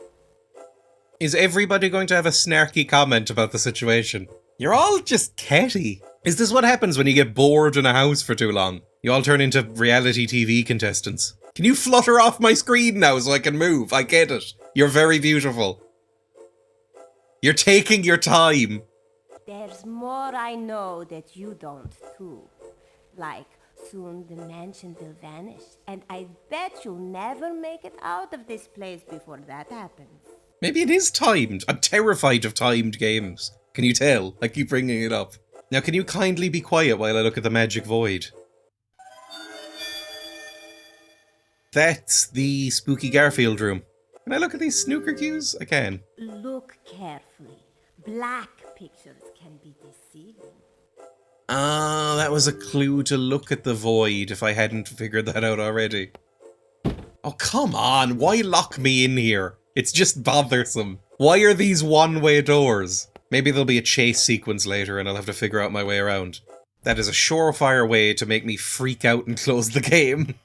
Is everybody going to have a snarky comment about the situation? You're all just catty. Is this what happens when you get bored in a house for too long? You all turn into reality TV contestants. Can you flutter off my screen now so I can move? I get it. You're very beautiful. You're taking your time. There's more I know that you don't, too. Like, soon the mansion will vanish, and I bet you'll never make it out of this place before that happens. Maybe it is timed. I'm terrified of timed games. Can you tell? I keep bringing it up. Now, can you kindly be quiet while I look at the magic void? That's the spooky Garfield room. Can I look at these snooker cues? I can. Look carefully. Black pictures can be deceiving. Ah, that was a clue to look at the void if I hadn't figured that out already. Oh, come on. Why lock me in here? It's just bothersome. Why are these one-way doors? Maybe there'll be a chase sequence later and I'll have to figure out my way around. That is a surefire way to make me freak out and close the game.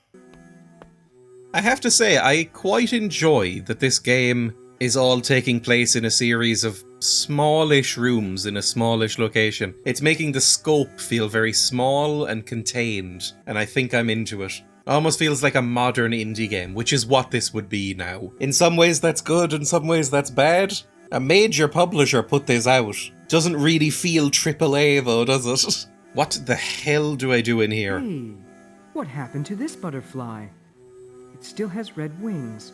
I have to say, I quite enjoy that this game is all taking place in a series of smallish rooms in a smallish location. It's making the scope feel very small and contained, and I think I'm into it. Almost feels like a modern indie game, which is what this would be now. In some ways that's good, in some ways that's bad. A major publisher put this out. Doesn't really feel AAA though, does it? What the hell do I do in here? Hey, what happened to this butterfly? It still has red wings.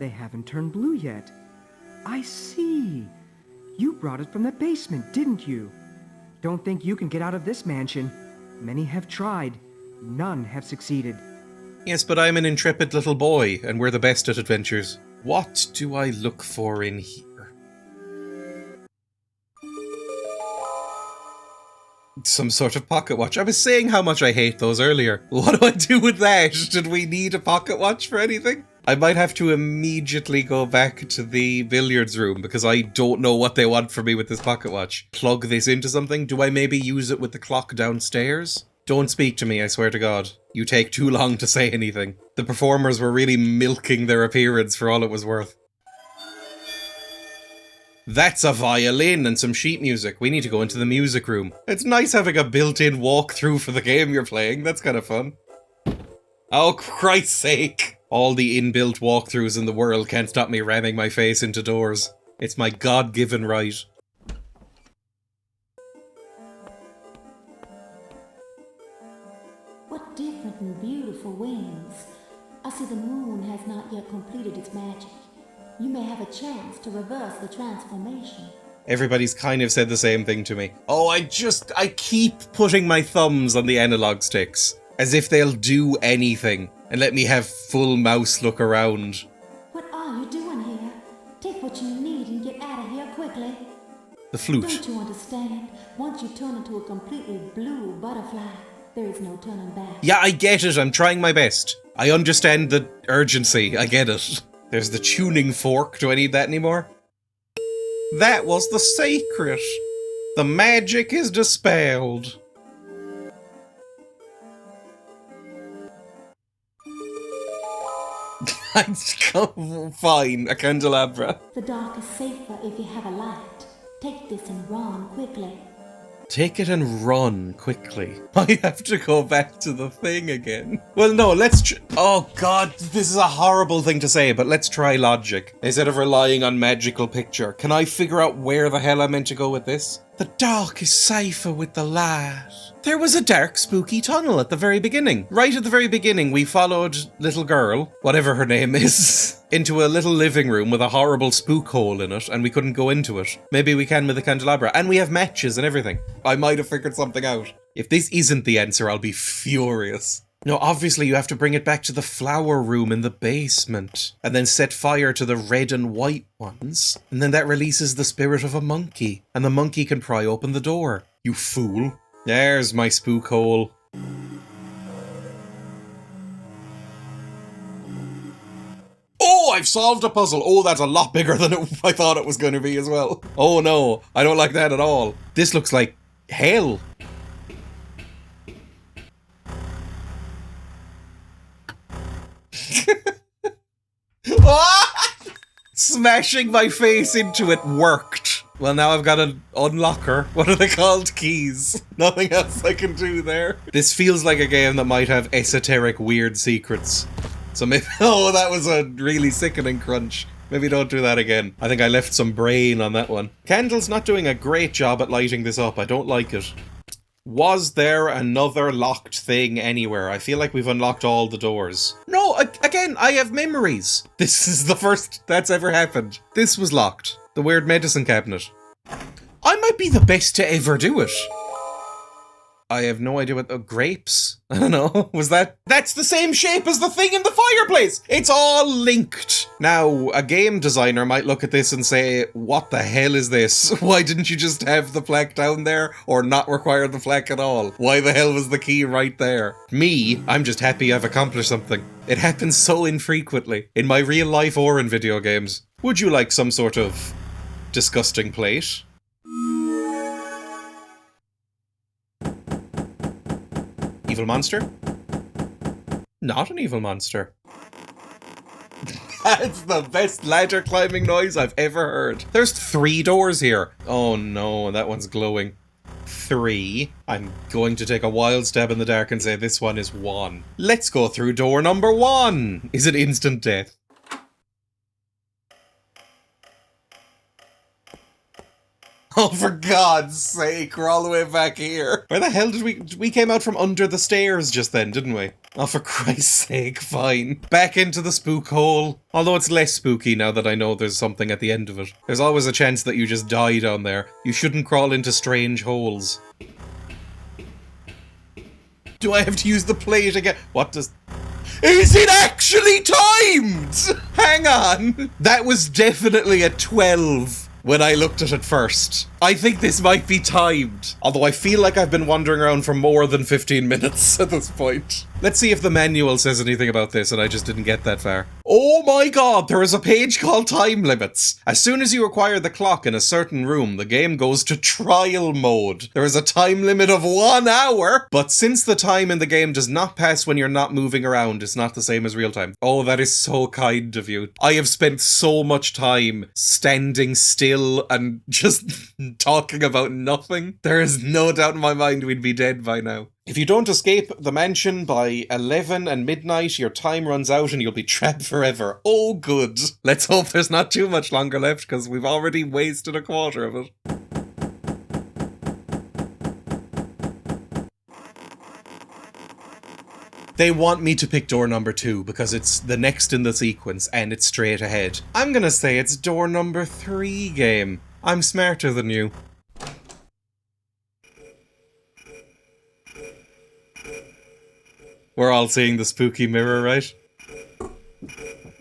They haven't turned blue yet. I see. You brought it from the basement, didn't you? Don't think you can get out of this mansion. Many have tried. None have succeeded. Yes, but I'm an intrepid little boy, and we're the best at adventures. What do I look for in here? Some sort of pocket watch. I was saying how much I hate those earlier. What do I do with that? Did we need a pocket watch for anything? I might have to immediately go back to the billiards room because I don't know what they want from me with this pocket watch. Plug this into something? Do I maybe use it with the clock downstairs? Don't speak to me, I swear to God. You take too long to say anything. The performers were really milking their appearance for all it was worth. That's a violin and some sheet music. We need to go into the music room. It's nice having a built-in walkthrough for the game you're playing. That's kind of fun. Oh, Christ's sake. All the inbuilt walkthroughs in the world can't stop me ramming my face into doors. It's my God-given right. What different and beautiful wings. I see the moon has not yet completed its magic. You may have a chance to reverse the transformation. Everybody's kind of said the same thing to me. Oh, I keep putting my thumbs on the analog sticks. As if they'll do anything. And let me have full mouse look around. What are you doing here? Take what you need and get out of here quickly. The flute. Don't you understand? Once you turn into a completely blue butterfly, there is no turning back. Yeah, I get it. I'm trying my best. I understand the urgency. I get it. There's the tuning fork. Do I need that anymore? That was the secret. The magic is dispelled. Fine, a candelabra. The dark is safer if you have a light. Take this and run quickly. Take it and run quickly. I have to go back to the thing again. Well, no, oh god, this is a horrible thing to say, but let's try logic. Instead of relying on magical picture, can I figure out where the hell I'm meant to go with this? The dark is safer with the light. There was a dark, spooky tunnel at the very beginning. Right at the very beginning, we followed little girl, whatever her name is, into a little living room with a horrible spook hole in it, and we couldn't go into it. Maybe we can with the candelabra, and we have matches and everything. I might have figured something out. If this isn't the answer, I'll be furious. No, obviously you have to bring it back to the flower room in the basement, and then set fire to the red and white ones, and then that releases the spirit of a monkey, and the monkey can pry open the door. You fool. There's my spook hole. Oh, I've solved a puzzle. Oh, that's a lot bigger than I thought it was going to be as well. Oh no, I don't like that at all. This looks like hell. Smashing my face into it worked. Well, now I've got to unlock her. What are they called? Keys. Nothing else I can do there. This feels like a game that might have esoteric weird secrets. So maybe... Oh, that was a really sickening crunch. Maybe don't do that again. I think I left some brain on that one. Candle's not doing a great job at lighting this up. I don't like it. Was there another locked thing anywhere? I feel like we've unlocked all the doors. No, again, I have memories. This is the first that's ever happened. This was locked. The weird medicine cabinet. I might be the best to ever do it. I have no idea what... grapes? I don't know. Was that... That's the same shape as the thing in the fireplace! It's all linked! Now, a game designer might look at this and say, what the hell is this? Why didn't you just have the plaque down there? Or not require the plaque at all? Why the hell was the key right there? Me, I'm just happy I've accomplished something. It happens so infrequently. In my real life or in video games. Would you like some sort of disgusting plate? Evil monster? Not an evil monster. That's the best ladder climbing noise I've ever heard. There's 3 doors here. Oh no, that one's glowing. 3. I'm going to take a wild stab in the dark and say this one is 1. Let's go through door number 1. Is it instant death? Oh, for God's sake, we're all the way back here. Where the hell did we came out from under the stairs just then, didn't we? Oh, for Christ's sake, fine. Back into the spook hole. Although it's less spooky now that I know there's something at the end of it. There's always a chance that you just die down there. You shouldn't crawl into strange holes. Do I have to use the plate again? What does... Is it actually timed? Hang on. That was definitely a 12. When I looked at it first. I think this might be timed. Although I feel like I've been wandering around for more than 15 minutes at this point. Let's see if the manual says anything about this and I just didn't get that far. Oh my god, there is a page called Time Limits. As soon as you acquire the clock in a certain room, the game goes to trial mode. There is a time limit of 1 hour, but since the time in the game does not pass when you're not moving around, it's not the same as real time. Oh, that is so kind of you. I have spent so much time standing still and just talking about nothing. There is no doubt in my mind we'd be dead by now. If you don't escape the mansion by 11 and midnight, your time runs out and you'll be trapped forever. Oh, good. Let's hope there's not too much longer left because we've already wasted a quarter of it. They want me to pick door number 2 because it's the next in the sequence and it's straight ahead. I'm gonna say it's door number 3, game. I'm smarter than you. We're all seeing the spooky mirror, right?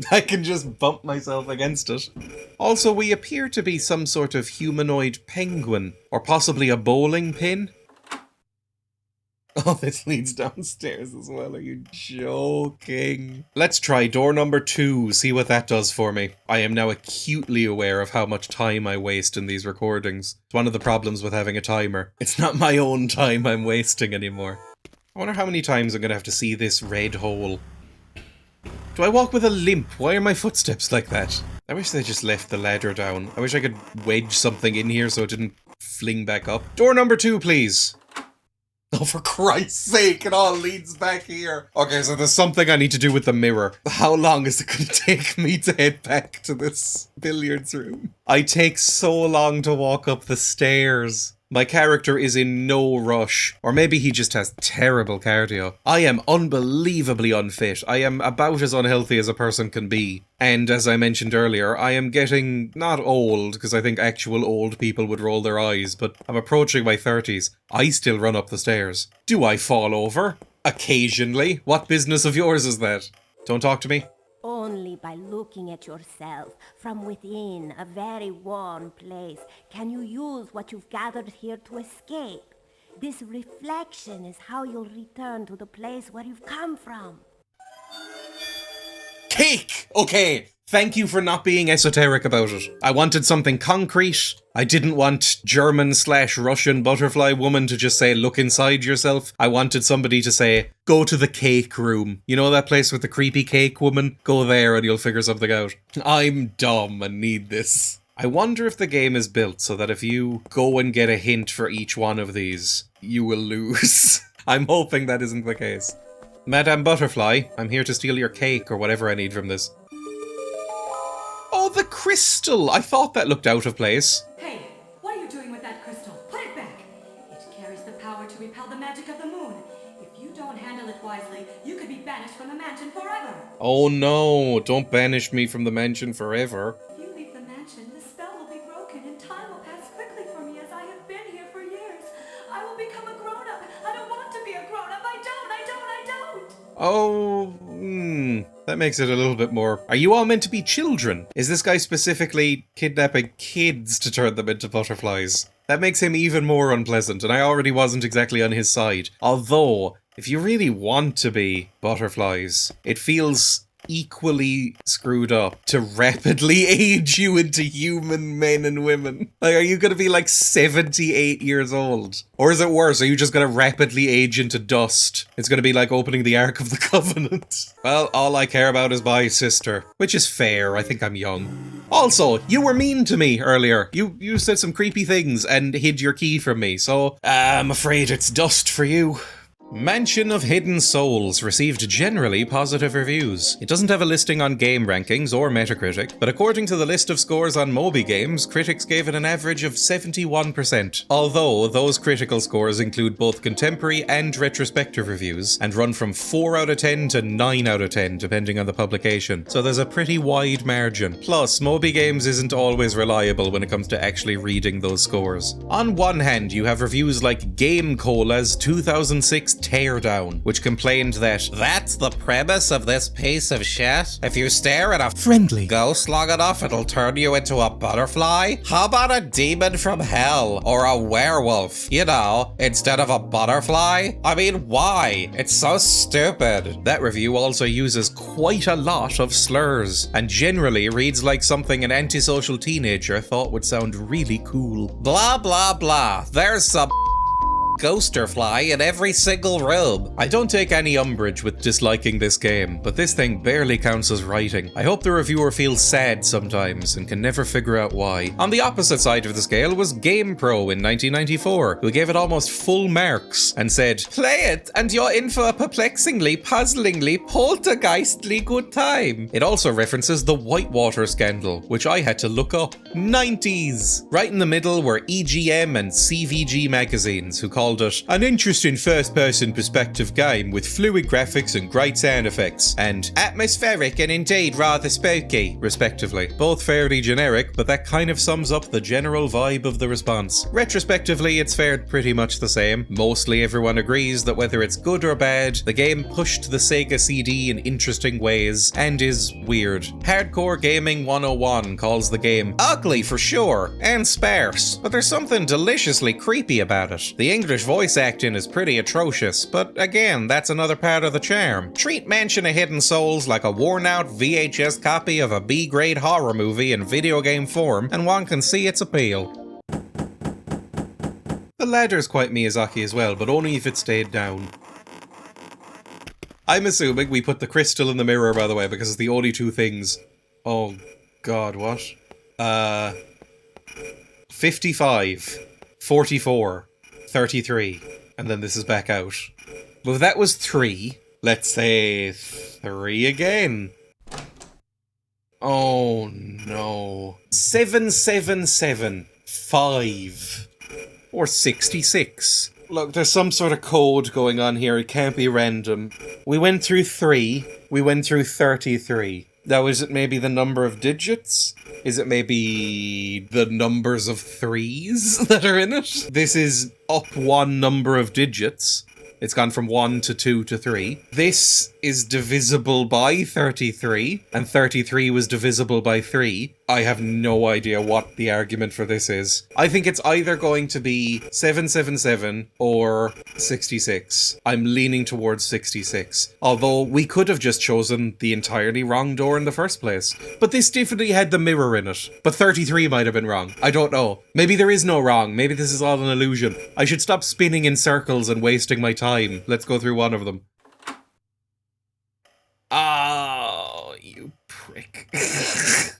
I can just bump myself against it. Also, we appear to be some sort of humanoid penguin, or possibly a bowling pin. Oh, this leads downstairs as well, are you joking? Let's try door number 2, see what that does for me. I am now acutely aware of how much time I waste in these recordings. It's one of the problems with having a timer. It's not my own time I'm wasting anymore. I wonder how many times I'm gonna have to see this red hole. Do I walk with a limp? Why are my footsteps like that? I wish they just left the ladder down. I wish I could wedge something in here so it didn't fling back up. Door number 2, please. Oh, for Christ's sake, it all leads back here. Okay, so there's something I need to do with the mirror. How long is it going to take me to head back to this billiards room? I take so long to walk up the stairs. My character is in no rush. Or maybe he just has terrible cardio. I am unbelievably unfit. I am about as unhealthy as a person can be. And as I mentioned earlier, I am getting not old, because I think actual old people would roll their eyes, but I'm approaching my 30s. I still run up the stairs. Do I fall over? Occasionally. What business of yours is that? Don't talk to me. Only by looking at yourself from within a very warm place can you use what you've gathered here to escape. This reflection is how you'll return to the place where you've come from. Cake! Okay, thank you for not being esoteric about it. I wanted something concrete. I didn't want German/Russian butterfly woman to just say, look inside yourself. I wanted somebody to say, go to the cake room. You know that place with the creepy cake woman? Go there and you'll figure something out. I'm dumb and need this. I wonder if the game is built so that if you go and get a hint for each one of these, you will lose. I'm hoping that isn't the case. Madame Butterfly, I'm here to steal your cake or whatever I need from this. Oh, the crystal! I thought that looked out of place. Hey, what are you doing with that crystal? Put it back! It carries the power to repel the magic of the moon. If you don't handle it wisely, you could be banished from the mansion forever. Oh no, don't banish me from the mansion forever. If you leave the mansion, the spell will be broken and time will pass quickly for me as I have been here for years. I will become a grown-up. I don't want to be a grown-up. I don't. Oh, that makes it a little bit more... Are you all meant to be children? Is this guy specifically kidnapping kids to turn them into butterflies? That makes him even more unpleasant, and I already wasn't exactly on his side. Although, if you really want to be butterflies, it feels equally screwed up to rapidly age you into human men and women. Like, are you going to be like 78 years old? Or is it worse? Are you just going to rapidly age into dust? It's going to be like opening the Ark of the Covenant. Well, all I care about is my sister, which is fair. I think I'm young. Also, you were mean to me earlier. You said some creepy things and hid your key from me, so I'm afraid it's dust for you. Mansion of Hidden Souls received generally positive reviews. It doesn't have a listing on Game Rankings or Metacritic, but according to the list of scores on Moby Games, critics gave it an average of 71%. Although those critical scores include both contemporary and retrospective reviews, and run from 4 out of 10 to 9 out of 10 depending on the publication, so there's a pretty wide margin. Plus, Moby Games isn't always reliable when it comes to actually reading those scores. On one hand, you have reviews like Game Cola's 2006 Teardown, which complained that that's the premise of this piece of shit. If you stare at a friendly ghost long enough, it'll turn you into a butterfly. How about a demon from hell or a werewolf? You know, instead of a butterfly? I mean, why? It's so stupid. That review also uses quite a lot of slurs and generally reads like something an antisocial teenager thought would sound really cool. Blah blah blah. There's some ghosterfly in every single room. I don't take any umbrage with disliking this game, but this thing barely counts as writing. I hope the reviewer feels sad sometimes and can never figure out why. On the opposite side of the scale was GamePro in 1994, who gave it almost full marks and said, "Play it and you're in for a perplexingly, puzzlingly, poltergeistly good time." It also references the Whitewater scandal, which I had to look up. 90s! Right in the middle were EGM and CVG magazines, who called it an interesting first-person perspective game with fluid graphics and great sound effects, and atmospheric and indeed rather spooky, respectively. Both fairly generic, but that kind of sums up the general vibe of the response. Retrospectively, it's fared pretty much the same. Mostly everyone agrees that whether it's good or bad, the game pushed the Sega CD in interesting ways, and is weird. Hardcore Gaming 101 calls the game ugly for sure, and sparse, but there's something deliciously creepy about it. The English voice acting is pretty atrocious, but again, that's another part of the charm. Treat Mansion of Hidden Souls like a worn-out VHS copy of a B-grade horror movie in video game form, and one can see its appeal. The ladder's quite Miyazaki as well, but only if it stayed down. I'm assuming we put the crystal in the mirror, by the way, because it's the only two things... Oh god, what? 55. 44, 33, and then this is back out. Well, if that was 3, let's say 3 again. Oh no. 777, 5, or 66. Look, there's some sort of code going on here. It can't be random. We went through 3. We went through 33. Now, is it maybe the number of digits? Is it maybe the numbers of 3s that are in it? This is up 1 number of digits. It's gone from 1 to 2 to 3. This is divisible by 33, and 33 was divisible by 3. I have no idea what the argument for this is. I think it's either going to be 777 or 66. I'm leaning towards 66. Although we could have just chosen the entirely wrong door in the first place. But this definitely had the mirror in it. But 33 might have been wrong. I don't know. Maybe there is no wrong. Maybe this is all an illusion. I should stop spinning in circles and wasting my time. Let's go through one of them. Oh, you prick.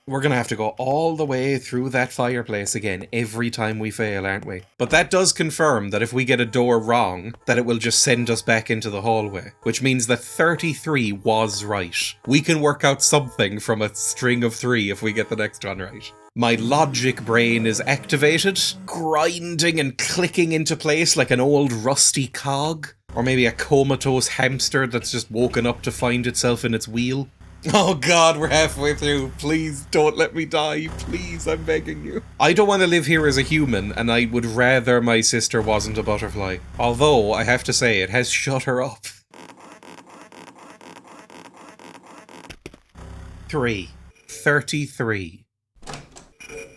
We're gonna have to go all the way through that fireplace again every time we fail, aren't we? But that does confirm that if we get a door wrong, that it will just send us back into the hallway, which means that 33 was right. We can work out something from a string of 3 if we get the next one right. My logic brain is activated, grinding and clicking into place like an old rusty cog. Or maybe a comatose hamster that's just woken up to find itself in its wheel. Oh god, we're halfway through. Please don't let me die. Please, I'm begging you. I don't want to live here as a human, and I would rather my sister wasn't a butterfly. Although, I have to say, it has shut her up. 3. 33.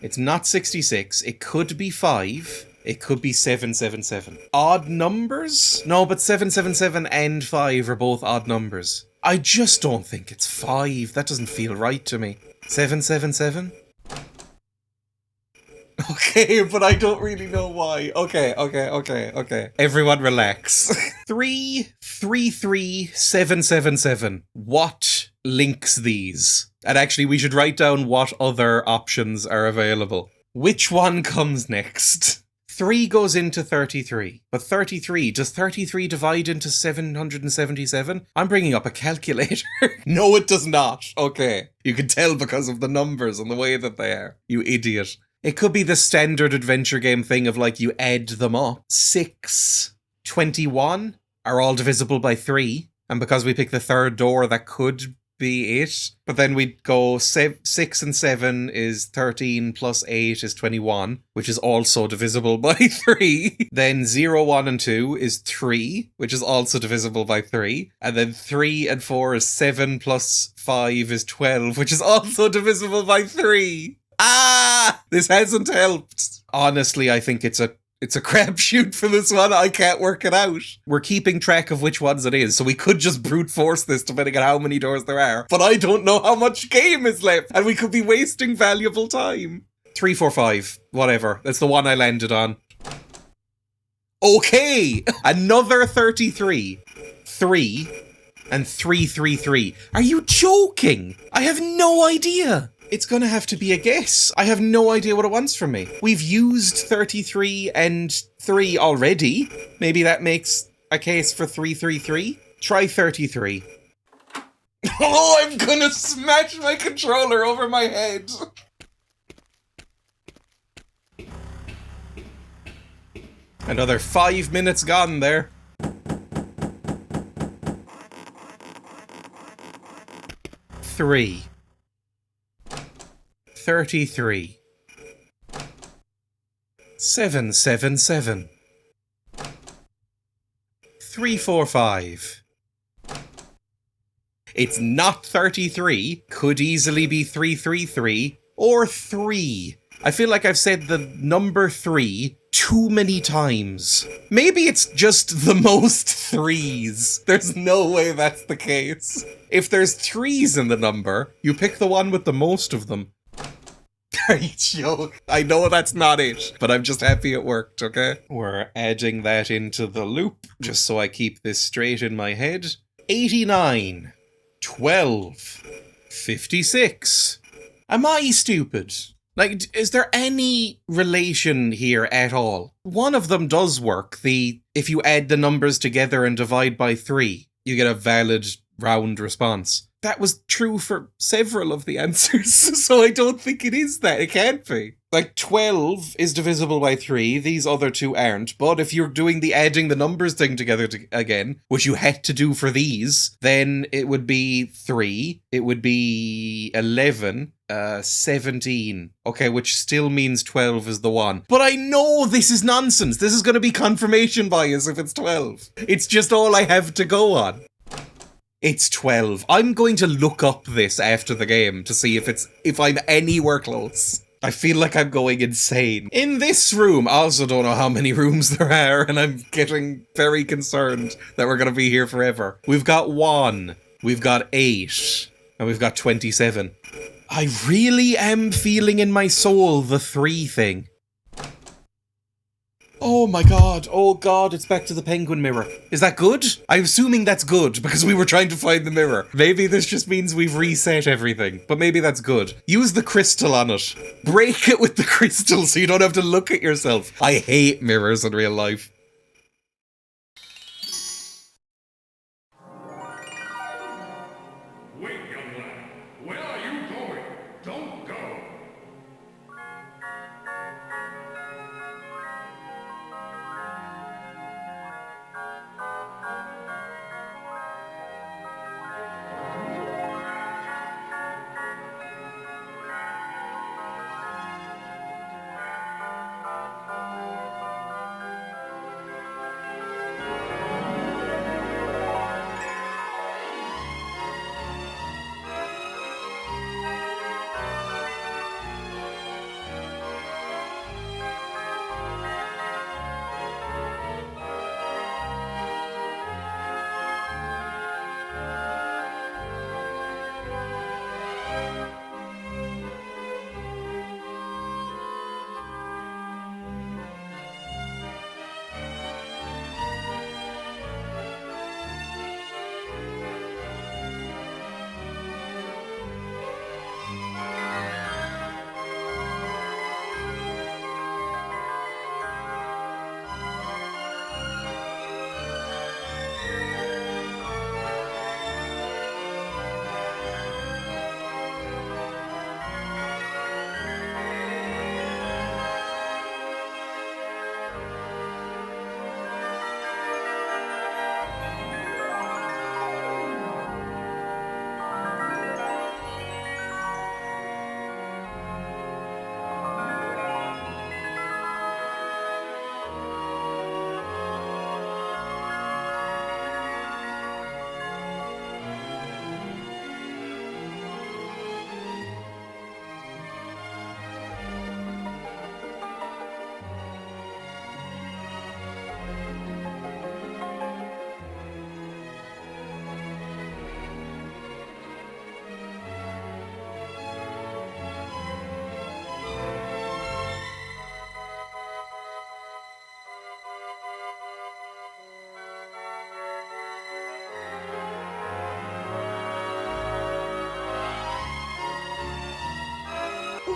It's not 66. It could be 5. It could be 777. Odd numbers? No, but 777 and 5 are both odd numbers. I just don't think it's 5. That doesn't feel right to me. 777? Okay, but I don't really know why. Okay. Everyone relax. 333777. What links these? And actually, we should write down what other options are available. Which one comes next? 3 goes into 33. But 33, does 33 divide into 777? I'm bringing up a calculator. No, it does not. Okay. You can tell because of the numbers and the way that they are. You idiot. It could be the standard adventure game thing of like you add them up. 6, 21 are all divisible by 3. And because we pick the third door, that could be it. But then we'd go 6 and 7 is 13 plus 8 is 21, which is also divisible by 3. Then 0, 1 and 2 is 3, which is also divisible by 3. And then 3 and 4 is 7 plus 5 is 12, which is also divisible by 3. Ah! This hasn't helped. Honestly, I think it's a crapshoot for this one. I can't work it out. We're keeping track of which ones it is, so we could just brute force this depending on how many doors there are. But I don't know how much game is left, and we could be wasting valuable time. 3, 4, 5. Whatever. That's the one I landed on. Okay! Another 33. 3 and 333. Are you joking? I have no idea. It's gonna have to be a guess. I have no idea what it wants from me. We've used 33 and 3 already. Maybe that makes a case for 333. Try 33. Oh, I'm gonna smash my controller over my head. Another 5 minutes gone there. 3. 33. 777. 345. It's not 33. Could easily be 333 or 3. I feel like I've said the number 3 too many times. Maybe it's just the most 3s. There's no way that's the case. If there's 3s in the number, you pick the one with the most of them. Are you joking? I know that's not it, but I'm just happy it worked, okay? We're adding that into the loop, just so I keep this straight in my head. 89. 12. 56. Am I stupid? Like, is there any relation here at all? One of them does work. If you add the numbers together and divide by 3, you get a valid round response. That was true for several of the answers, so I don't think it is that. It can't be. Like, 12 is divisible by 3, these other two aren't, but if you're doing the adding the numbers thing together again, which you had to do for these, then it would be 3, it would be 11, 17. Okay, which still means 12 is the one. But I know this is nonsense. This is going to be confirmation bias if it's 12. It's just all I have to go on. It's 12. I'm going to look up this after the game to see if I'm anywhere close. I feel like I'm going insane. In this room, I also don't know how many rooms there are, and I'm getting very concerned that we're going to be here forever. We've got 1, we've got 8, and we've got 27. I really am feeling in my soul the 3 thing. Oh my god, oh god, it's back to the penguin mirror. Is that good? I'm assuming that's good, because we were trying to find the mirror. Maybe this just means we've reset everything, but maybe that's good. Use the crystal on it. Break it with the crystal so you don't have to look at yourself. I hate mirrors in real life. Wait, young lad. Where are you going? Don't go.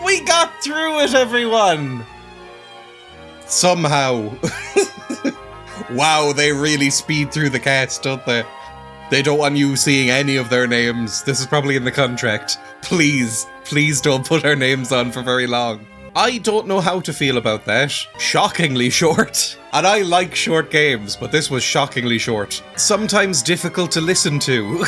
We got through it, everyone! Somehow. Wow, they really speed through the cast, don't they? They don't want you seeing any of their names. This is probably in the contract. Please, please don't put our names on for very long. I don't know how to feel about that. Shockingly short. And I like short games, but this was shockingly short. Sometimes difficult to listen to.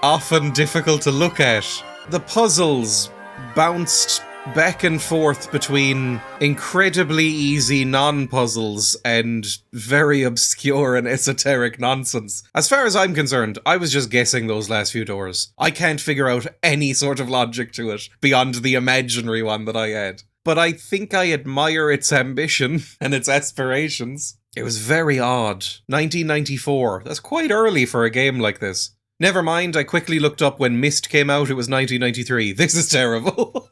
Often difficult to look at. The puzzles bounced back and forth between incredibly easy non-puzzles and very obscure and esoteric nonsense. As far as I'm concerned, I was just guessing those last few doors. I can't figure out any sort of logic to it beyond the imaginary one that I had. But I think I admire its ambition and its aspirations. It was very odd. 1994. That's quite early for a game like this. Never mind, I quickly looked up when Myst came out, it was 1993. This is terrible.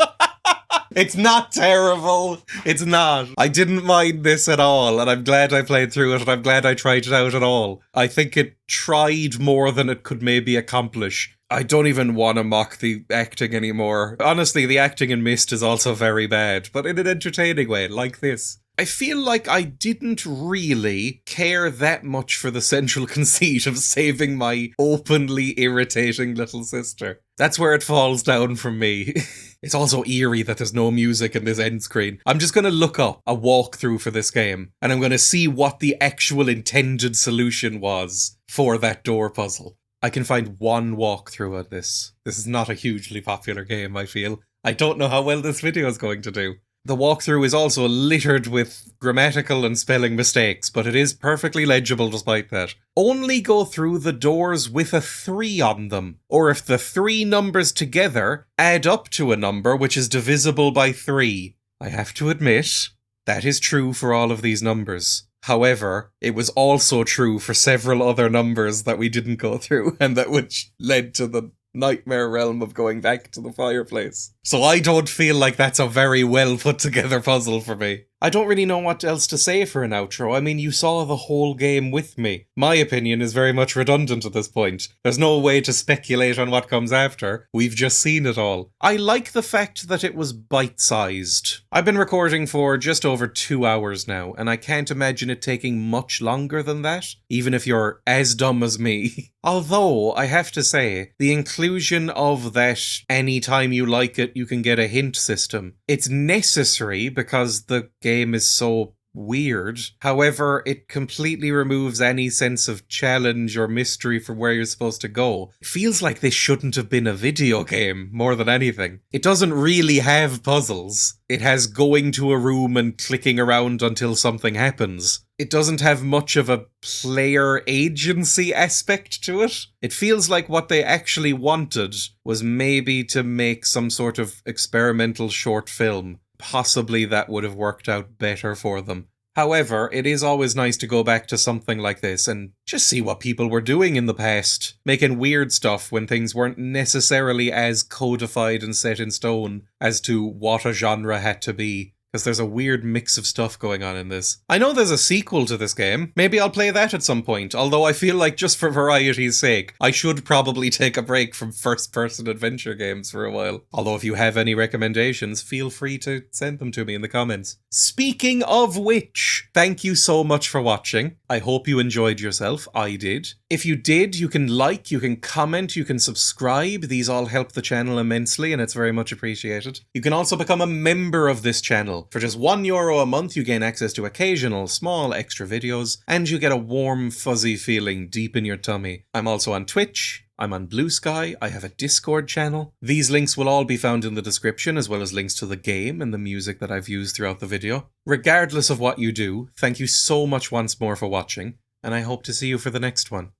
It's not terrible. It's not. I didn't mind this at all, and I'm glad I played through it, and I'm glad I tried it out at all. I think it tried more than it could maybe accomplish I don't even want to mock the acting anymore. Honestly, the acting in Myst is also very bad, but in an entertaining way, like this. I feel like I didn't really care that much for the central conceit of saving my openly irritating little sister. That's where it falls down from me. It's also eerie that there's no music in this end screen. I'm just going to look up a walkthrough for this game, and I'm going to see what the actual intended solution was for that door puzzle. I can find one walkthrough of this. This is not a hugely popular game, I feel. I don't know how well this video is going to do. The walkthrough is also littered with grammatical and spelling mistakes, but it is perfectly legible despite that. Only go through the doors with a 3 on them, or if the 3 numbers together add up to a number which is divisible by 3. I have to admit, that is true for all of these numbers. However, it was also true for several other numbers that we didn't go through, and that which led to the nightmare realm of going back to the fireplace. So I don't feel like that's a very well put together puzzle for me. I don't really know what else to say for an outro. I mean, you saw the whole game with me. My opinion is very much redundant at this point. There's no way to speculate on what comes after. We've just seen it all. I like the fact that it was bite-sized. I've been recording for just over 2 hours now, and I can't imagine it taking much longer than that, even if you're as dumb as me. Although, I have to say, the inclusion of that anytime you like it, you can get a hint system. It's necessary because the game is so weird. However, it completely removes any sense of challenge or mystery from where you're supposed to go. It feels like this shouldn't have been a video game, more than anything. It doesn't really have puzzles. It has going to a room and clicking around until something happens. It doesn't have much of a player agency aspect to it. It feels like what they actually wanted was maybe to make some sort of experimental short film. Possibly that would have worked out better for them. However, it is always nice to go back to something like this and just see what people were doing in the past, making weird stuff when things weren't necessarily as codified and set in stone as to what a genre had to be. Because there's a weird mix of stuff going on in this. I know there's a sequel to this game. Maybe I'll play that at some point, although I feel like just for variety's sake, I should probably take a break from first-person adventure games for a while. Although if you have any recommendations, feel free to send them to me in the comments. Speaking of which, thank you so much for watching. I hope you enjoyed yourself. I did. If you did, you can like, you can comment, you can subscribe. These all help the channel immensely, and it's very much appreciated. You can also become a member of this channel. For just €1 a month, you gain access to occasional, small, extra videos, and you get a warm, fuzzy feeling deep in your tummy. I'm also on Twitch. I'm on Blue Sky. I have a Discord channel. These links will all be found in the description, as well as links to the game and the music that I've used throughout the video. Regardless of what you do, thank you so much once more for watching, and I hope to see you for the next one.